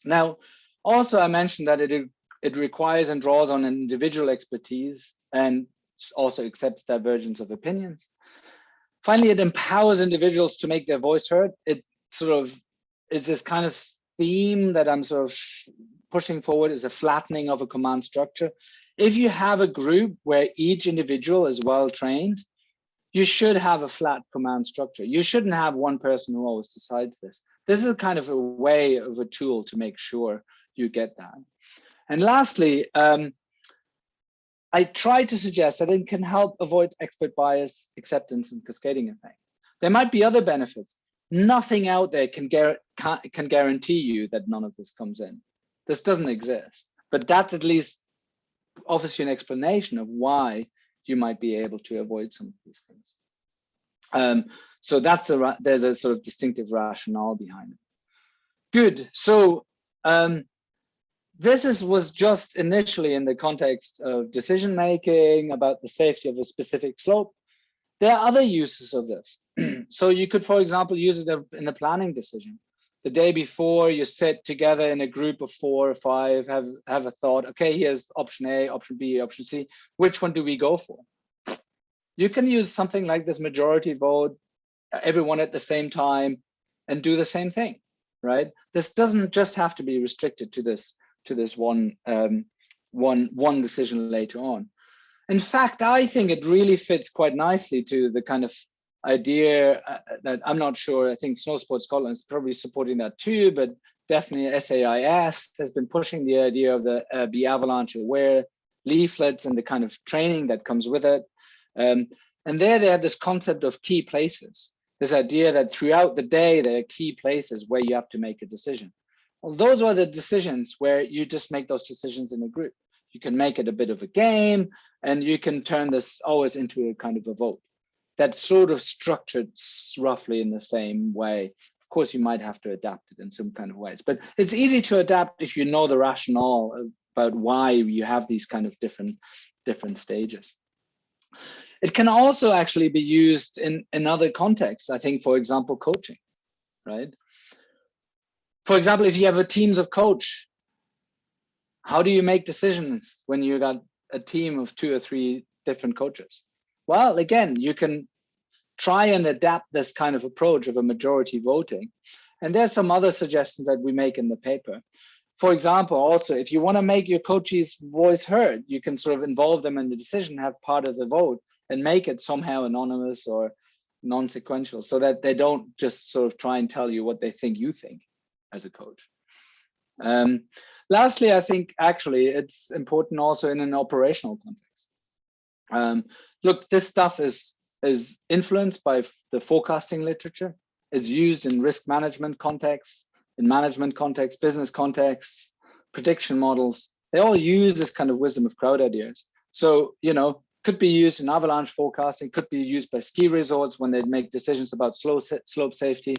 Now, also I mentioned that it requires and draws on an individual expertise and also accepts divergence of opinions. Finally, it empowers individuals to make their voice heard. It sort of is this kind of theme that I'm sort of pushing forward, is a flattening of a command structure. If you have a group where each individual is well trained, you should have a flat command structure. You shouldn't have one person who always decides this. This is kind of a way of a tool to make sure you get that. And lastly, I try to suggest that it can help avoid expert bias, acceptance, and cascading effect. There might be other benefits. Nothing out there can guarantee you that none of this comes in. This doesn't exist, but that at least offers you an explanation of why you might be able to avoid some of these things. So there's a sort of distinctive rationale behind it. Good. So this was just initially in the context of decision making about the safety of a specific slope. There are other uses of this. So you could, for example, use it in a planning decision. The day before, you sit together in a group of 4 or 5, have a thought, okay, here's option A, option B, option C. Which one do we go for? You can use something like this majority vote, everyone at the same time, and do the same thing, right? This doesn't just have to be restricted to this one decision later on. In fact, I think it really fits quite nicely to the kind of idea that I'm not sure, I think Snow Sports Scotland is probably supporting that too, but definitely SAIS has been pushing the idea of the Be Avalanche Aware leaflets and the kind of training that comes with it. And there they have this concept of key places, this idea that throughout the day, there are key places where you have to make a decision. Well, those are the decisions where you just make those decisions in a group. You can make it a bit of a game, and you can turn this always into a kind of a vote that's sort of structured roughly in the same way. Of course, you might have to adapt it in some kind of ways, but it's easy to adapt if you know the rationale about why you have these kind of different stages. It can also actually be used in other contexts. I think, for example, coaching, right? For example, if you have a teams of coach, how do you make decisions when you got a team of 2 or 3 different coaches? Well, again, you can try and adapt this kind of approach of a majority voting. And there's some other suggestions that we make in the paper. For example, also, if you want to make your coach's voice heard, you can sort of involve them in the decision, have part of the vote, and make it somehow anonymous or non-sequential so that they don't just sort of try and tell you what they think you think as a coach. Lastly, I think actually it's important also in an operational context. Look, this stuff is influenced by the forecasting literature, is used in risk management contexts, in management contexts, business contexts, prediction models. They all use this kind of wisdom of crowd ideas. So, could be used in avalanche forecasting, could be used by ski resorts when they make decisions about slope safety.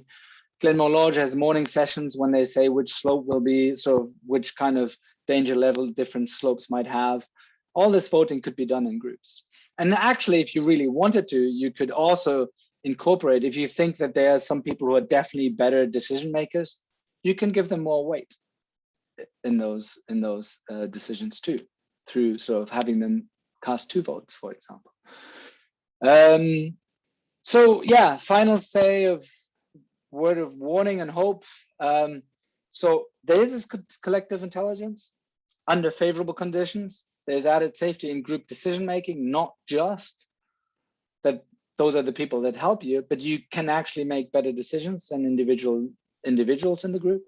Glenmore Lodge has morning sessions when they say which slope will be, sort of which kind of danger level different slopes might have. All this voting could be done in groups. And actually, if you really wanted to, you could also incorporate, if you think that there are some people who are definitely better decision makers, you can give them more weight in those decisions too, through sort of having them cast 2 votes, for example. So yeah, final say of word of warning and hope. So there is this collective intelligence under favorable conditions. There's added safety in group decision making, not just that those are the people that help you, but you can actually make better decisions than individuals in the group.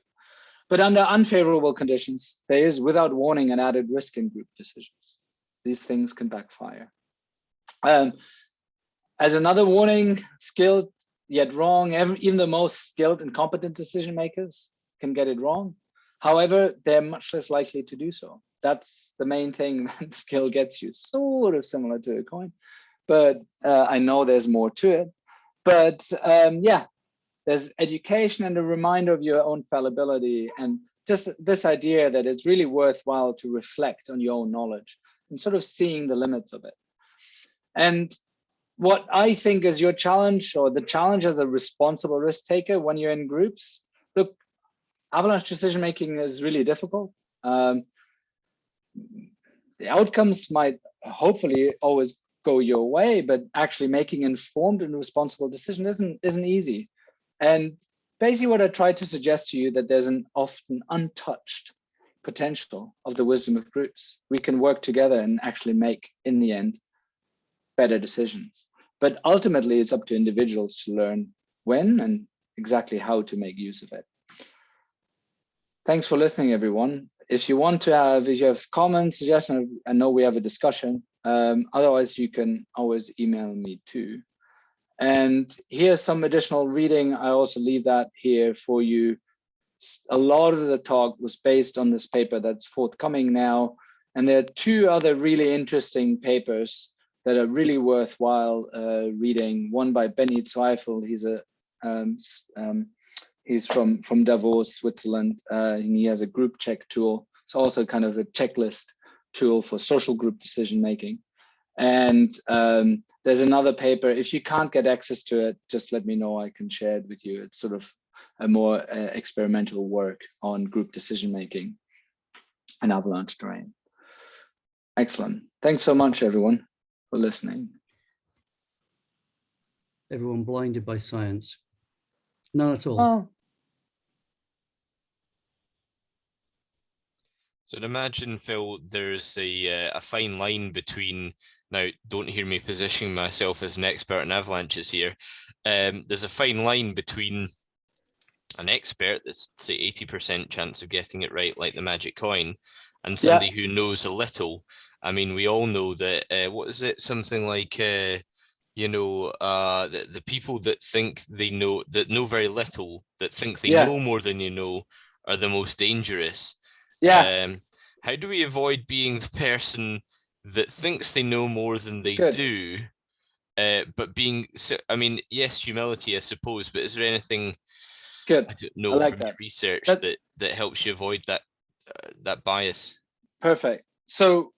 But under unfavorable conditions, there is without warning an added risk in group decisions. These things can backfire. As another warning, skilled yet wrong, even the most skilled and competent decision makers can get it wrong. However, they're much less likely to do so. That's the main thing that skill gets you, sort of similar to a coin. But I know there's more to it. But yeah, there's education and a reminder of your own fallibility, and just this idea that it's really worthwhile to reflect on your own knowledge and sort of seeing the limits of it. And what I think is your challenge, or the challenge as a responsible risk taker when you're in groups, look, avalanche decision making is really difficult. The outcomes might hopefully always go your way, but actually making informed and responsible decision isn't easy. And basically what I try to suggest to you, that there's an often untouched potential of the wisdom of groups. We can work together and actually make, in the end, better decisions. But ultimately, it's up to individuals to learn when and exactly how to make use of it. Thanks for listening, everyone. If you have comments, suggestions, I know we have a discussion. Otherwise, you can always email me too. And here's some additional reading. I also leave that here for you. A lot of the talk was based on this paper that's forthcoming now. And there are two other really interesting papers that are really worthwhile reading. One by Benny Zweifel. He's from Davos, Switzerland, and he has a group check tool. It's also kind of a checklist tool for social group decision making. And there's another paper. If you can't get access to it, just let me know. I can share it with you. It's sort of a more experimental work on group decision making and avalanche terrain. Excellent. Thanks so much, everyone, for listening. Everyone blinded by science. None at all. Oh. So imagine, Phil, there's a fine line between, now don't hear me positioning myself as an expert in avalanches here. There's a fine line between an expert that's say 80% chance of getting it right, like the magic coin, and somebody who knows a little. I mean, we all know that, what is it? Something like, the people that think they know, that know very little, that think they know more than you know, are the most dangerous. How do we avoid being the person that thinks they know more than they do, but being, I mean, yes, humility, I suppose, but is there anything, I don't know, from your research that helps you avoid that bias? Perfect. So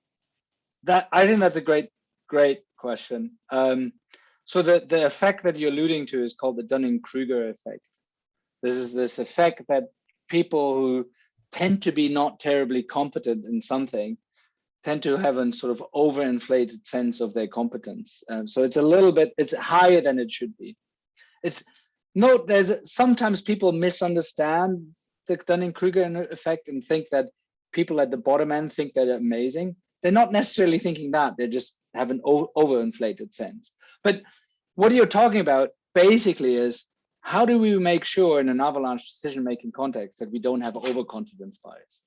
I think that's a great question. So the effect that you're alluding to is called the Dunning-Kruger effect. This is this effect that people who tend to be not terribly competent in something tend to have a sort of overinflated sense of their competence. So it's a little bit, it's higher than it should be. Sometimes people misunderstand the Dunning-Kruger effect and think that people at the bottom end think they're amazing. They're not necessarily thinking that, they just have an overinflated sense. But what you're talking about basically is, how do we make sure in an avalanche decision-making context that we don't have overconfidence bias?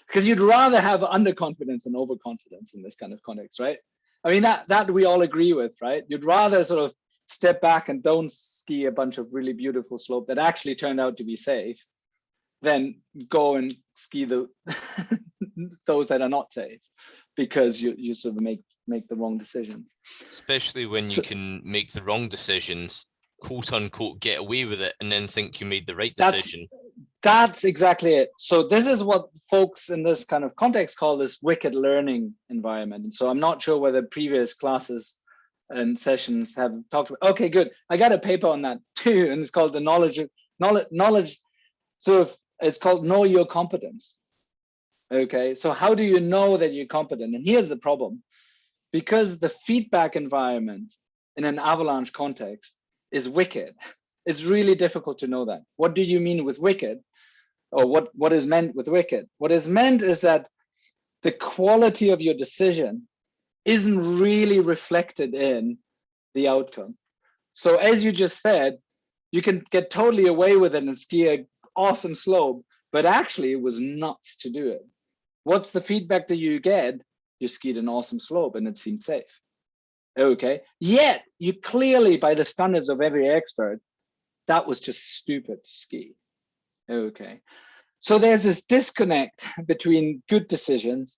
Because you'd rather have underconfidence than overconfidence in this kind of context, right? I mean, that we all agree with, right? You'd rather sort of step back and don't ski a bunch of really beautiful slope that actually turned out to be safe, than go and ski those that are not safe, because you sort of make the wrong decisions. Especially when you can make the wrong decisions, quote unquote, get away with it, and then think you made the right decision. That's exactly it. So this is what folks in this kind of context call this wicked learning environment. And so I'm not sure whether previous classes and sessions have talked about. Okay, good. I got a paper on that too, and it's called the knowledge. So it's called Know Your Competence. Okay, so how do you know that you're competent? And here's the problem. Because the feedback environment in an avalanche context is wicked, it's really difficult to know that. What do you mean with wicked? Or what is meant with wicked? What is meant is that the quality of your decision isn't really reflected in the outcome. So as you just said, you can get totally away with it and ski an awesome slope, but actually it was nuts to do it. What's the feedback that you get? You skied an awesome slope and it seemed safe. Okay, yet you clearly, by the standards of every expert, that was just stupid to ski. Okay, so there's this disconnect between good decisions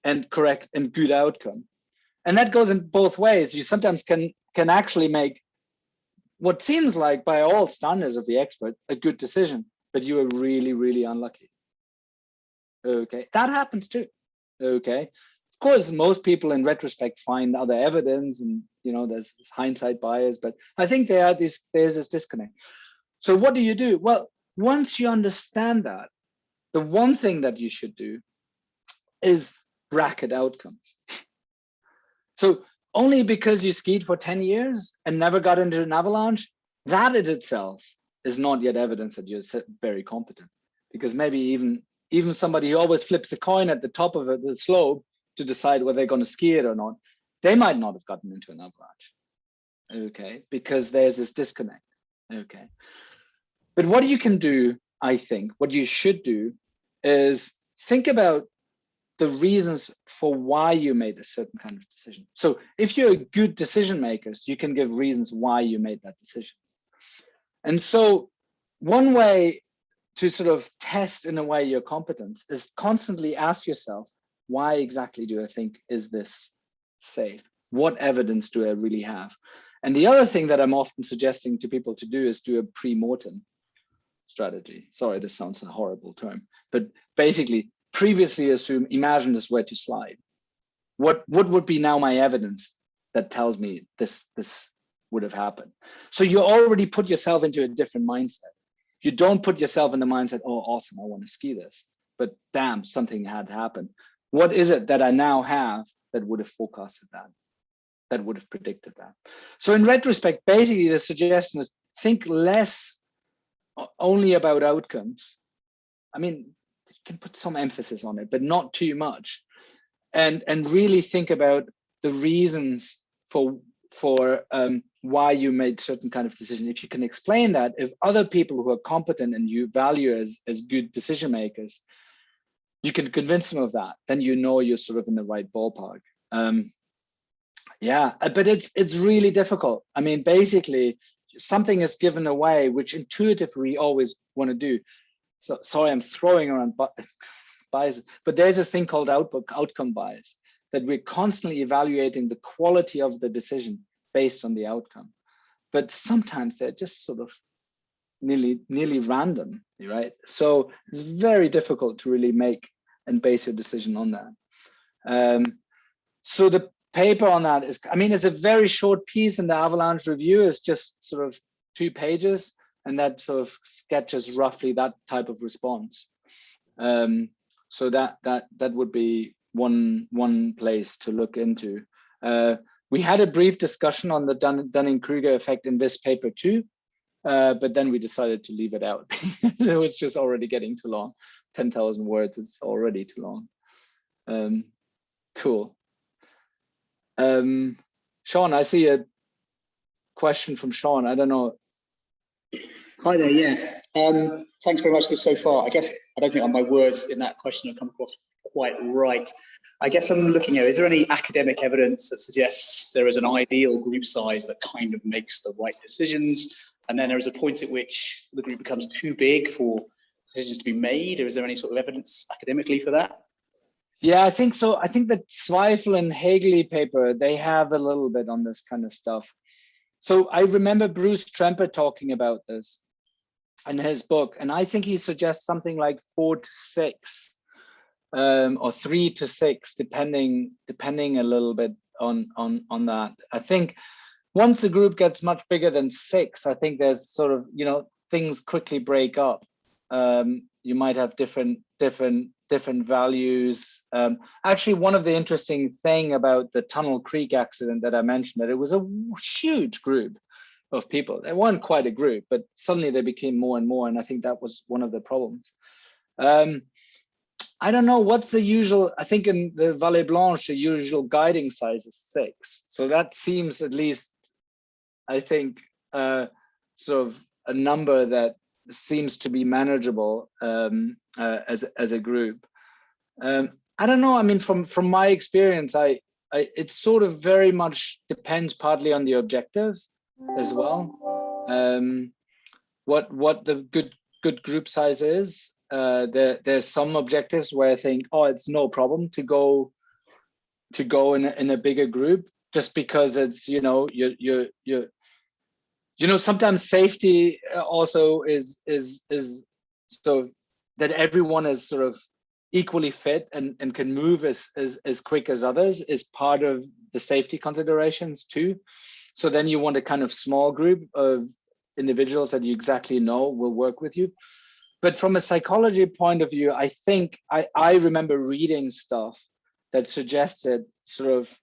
and correct and good outcome, and that goes in both ways. You sometimes can actually make what seems like, by all standards of the expert, a good decision, but you are really, really unlucky. Okay, that happens too. Okay, of course, most people in retrospect find other evidence, and there's this hindsight bias, but I think there's this disconnect. So what do you do? Well, once you understand that, the one thing that you should do is bracket outcomes. So only because you skied for 10 years and never got into an avalanche, that in itself is not yet evidence that you're very competent. Because maybe even somebody who always flips the coin at the top of the slope to decide whether they're going to ski it or not, they might not have gotten into an avalanche. Okay, because there's this disconnect. Okay. But what you can do, I think, what you should do is think about the reasons for why you made a certain kind of decision. So if you're a good decision maker, you can give reasons why you made that decision. And so one way to sort of test in a way your competence is constantly ask yourself, why exactly do I think is this safe? What evidence do I really have? And the other thing that I'm often suggesting to people to do is do a pre-mortem strategy. Sorry, this sounds a horrible term, but basically previously imagine this were to slide. What would be now my evidence that tells me this would have happened? So you already put yourself into a different mindset. You don't put yourself in the mindset, oh, awesome, I want to ski this, but damn, something had happened. What is it that I now have that would have forecasted that would have predicted that? So in retrospect, basically the suggestion is think less only about outcomes. I mean, you can put some emphasis on it, but not too much. And really think about the reasons for why you made certain kind of decision. If you can explain that, if other people who are competent and you value as good decision makers, you can convince them of that, then you know you're sort of in the right ballpark. Yeah, but it's really difficult. I mean, basically, something is given away, which intuitively we always want to do. So sorry, I'm throwing around bias, but there's this thing called outcome bias, that we're constantly evaluating the quality of the decision based on the outcome. But sometimes they're just sort of nearly random, right? So it's very difficult to really make and base your decision on that. So the paper on that is, I mean, it's a very short piece in the Avalanche Review. It's just sort of 2 pages, and that sort of sketches roughly that type of response. So that would be one place to look into. We had a brief discussion on the Dunning-Kruger effect in this paper too, but then we decided to leave it out. It was just already getting too long. 10,000 words, it's already too long. Cool. Sean, I see a question from Sean. I don't know. Hi there, yeah. Thanks very much for this so far. I guess I don't think my words in that question have come across quite right. I guess I'm looking at, is there any academic evidence that suggests there is an ideal group size that kind of makes the right decisions, and then there is a point at which the group becomes too big for decisions to be made, or is there any sort of evidence academically for that? Yeah, I think so. I think the Zweifel and Hagley paper, they have a little bit on this kind of stuff. So I remember Bruce Tremper talking about this in his book, and I think he suggests something like 4 to 6 or 3 to 6, depending a little bit on that. I think once the group gets much bigger than 6, I think there's sort of, things quickly break up. You might have different values. Actually, one of the interesting thing about the Tunnel Creek accident that I mentioned, that it was a huge group of people. They weren't quite a group, but suddenly they became more and more, and I think that was one of the problems. I don't know what's the usual. I think in the Vallée Blanche, the usual guiding size is 6. So that seems, at least, I think, sort of a number that seems to be manageable as a group. I don't know. I mean, from my experience, it sort of very much depends partly on the objective as well. What the good group size is. There's some objectives where I think, oh, it's no problem to go in a bigger group, just because it's, sometimes safety also is so that everyone is sort of equally fit and can move as quick as others is part of the safety considerations too. So then you want a kind of small group of individuals that you exactly know will work with you. But from a psychology point of view, I think I remember reading stuff that suggested sort of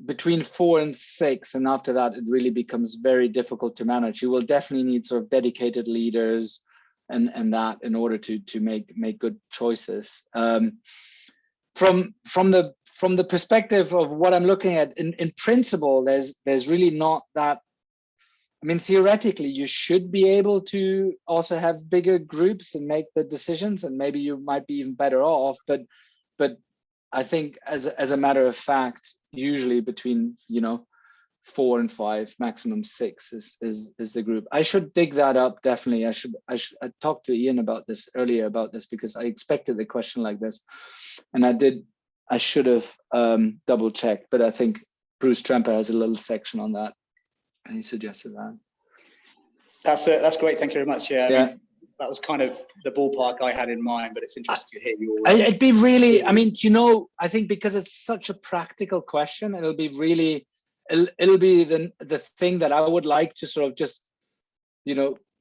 between 4 and 6, and after that it really becomes very difficult to manage. You will definitely need sort of dedicated leaders and that in order to make good choices. From the perspective of what I'm looking at, in principle, there's really not that. I mean, theoretically, you should be able to also have bigger groups and make the decisions, and maybe you might be even better off. But I think as a matter of fact, usually between 4 and 5, maximum 6 is the group. I should dig that up, definitely. I talked to Ian about this earlier because I expected a question like this, and I should have double checked, but I think Bruce Tremper has a little section on that, and he suggested that. That's great. Thank you very much. Yeah. Yeah. I mean, that was kind of the ballpark I had in mind, but it's interesting to hear you all. It'd be really, I mean, I think because it's such a practical question, it'll be really, it'll be the thing that I would like to sort of just,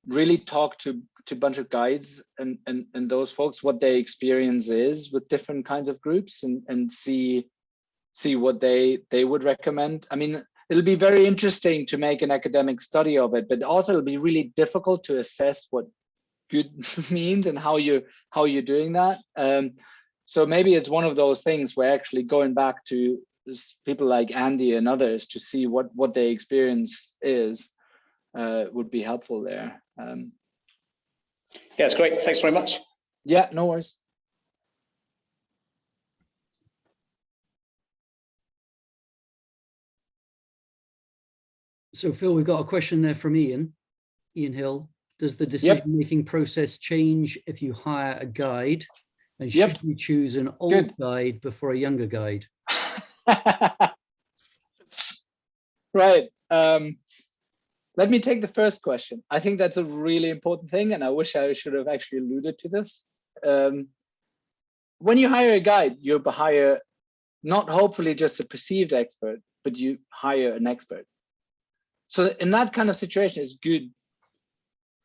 really talk to a bunch of guides and those folks, what their experience is with different kinds of groups, and see what they would recommend. I mean, it'll be very interesting to make an academic study of it, but also it'll be really difficult to assess what good means and how you're doing that. So maybe it's one of those things where actually going back to people like Andy and others to see what their experience is would be helpful there. Yeah, it's great. Thanks very much. Yeah, no worries. So Phil, we've got a question there from Ian Hill. Does the decision-making process change if you hire a guide? And should you choose an old guide before a younger guide? Right. Let me take the first question. I think that's a really important thing, and I wish I should have actually alluded to this. When you hire a guide, you hire not hopefully just a perceived expert, but you hire an expert. So in that kind of situation, it's good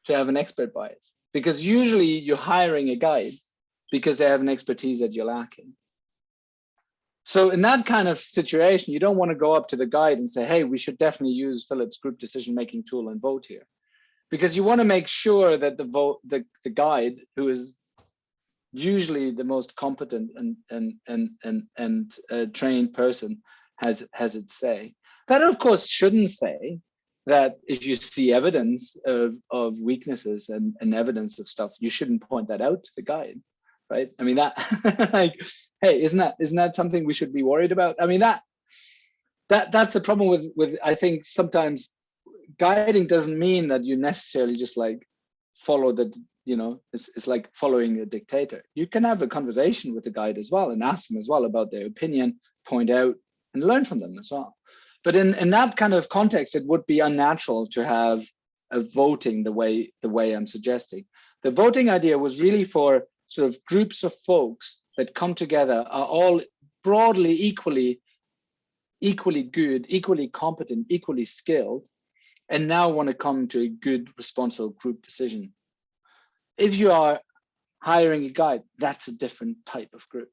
to have an expert bias, because usually you're hiring a guide because they have an expertise that you're lacking. So in that kind of situation, you don't want to go up to the guide and say, hey, we should definitely use Philip's group decision-making tool and vote here. Because you want to make sure that the guide, who is usually the most competent and trained person, has its say. That, of course, shouldn't say that if you see evidence of weaknesses and evidence of stuff, you shouldn't point that out to the guide, right? I mean, that like, hey, isn't that something we should be worried about? I mean, that's the problem with I think sometimes guiding doesn't mean that you necessarily just like follow the, it's like following a dictator. You can have a conversation with the guide as well and ask them as well about their opinion, point out and learn from them as well. But in that kind of context, it would be unnatural to have a voting the way I'm suggesting. The voting idea was really for sort of groups of folks that come together, are all broadly equally good, equally competent, equally skilled, and now want to come to a good, responsible group decision. If you are hiring a guide, that's a different type of group.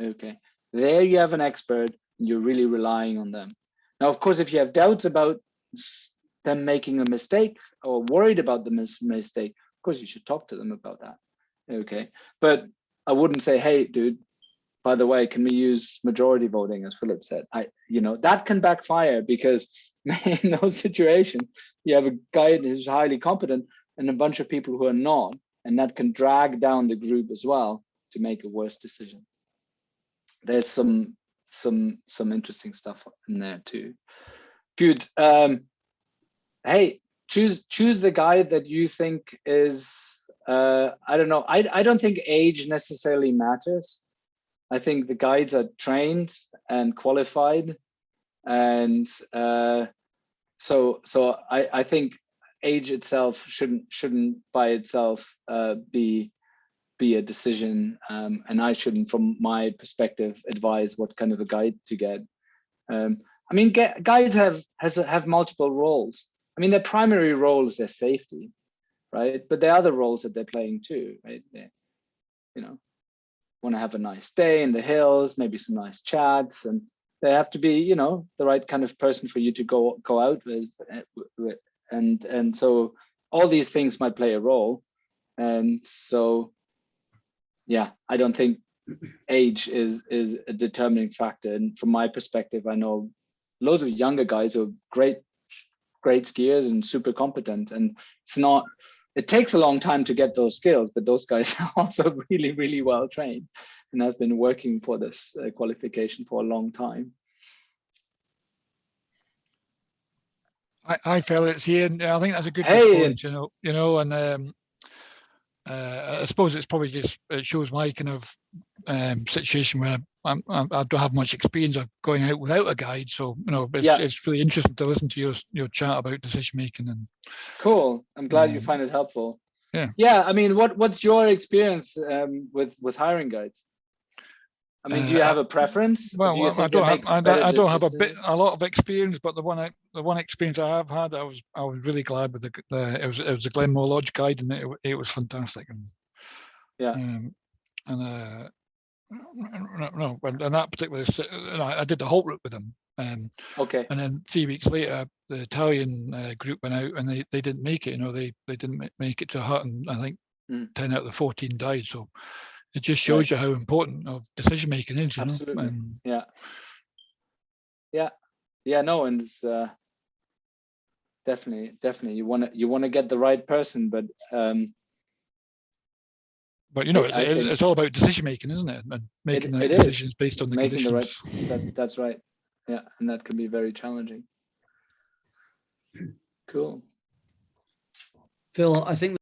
Okay, there you have an expert, and you're really relying on them. Now, of course, if you have doubts about them making a mistake or worried about the mistake, of course, you should talk to them about that. Okay, but I wouldn't say, hey, dude, by the way, can we use majority voting, as Philip said? That can backfire, because in those situations, you have a guy who's highly competent and a bunch of people who are not, and that can drag down the group as well to make a worse decision. There's some interesting stuff in there too. Good. Hey, choose the guide that you think is, I don't know. I don't think age necessarily matters. I think the guides are trained and qualified, and so I think age itself shouldn't by itself be a decision, and I shouldn't, from my perspective, advise what kind of a guide to get. I mean, guides have multiple roles. I mean, their primary role is their safety, right? But there are other roles that they're playing too, right? They, want to have a nice day in the hills, maybe some nice chats, and they have to be, you know, the right kind of person for you to go out with, and so all these things might play a role. And so, yeah, I don't think age is a determining factor. And from my perspective, I know loads of younger guys who are great skiers and super competent, and it takes a long time to get those skills, but those guys are also really, really well trained and have been working for this qualification for a long time. I felt it's Ian. I think that's a good Hey, response, you know, and I suppose it's probably just, it shows my kind of situation where I don't have much experience of going out without a guide. So, you know, it's really interesting to listen to your chat about decision making. And cool. I'm glad you find it helpful. Yeah. Yeah. I mean, what's your experience with hiring guides? I mean, do you have a preference? Well, do you I think don't have a lot of experience, but the one experience I have had, I was really glad with it was the Glenmore Lodge guide, and it was fantastic. And yeah, and that particular, I did the Holt route with them. okay. And then 3 weeks later, the Italian group went out, and they didn't make it. You know, they didn't make it to Hut, and I think 10 out of the 14 died. So it just shows you how important of decision making is. Absolutely. Yeah. No, and it's, definitely you want to get the right person, but you know, it's all about decision making, isn't it? And making the right decisions based on the conditions. That's right. Yeah, and that can be very challenging. Cool. Phil, I think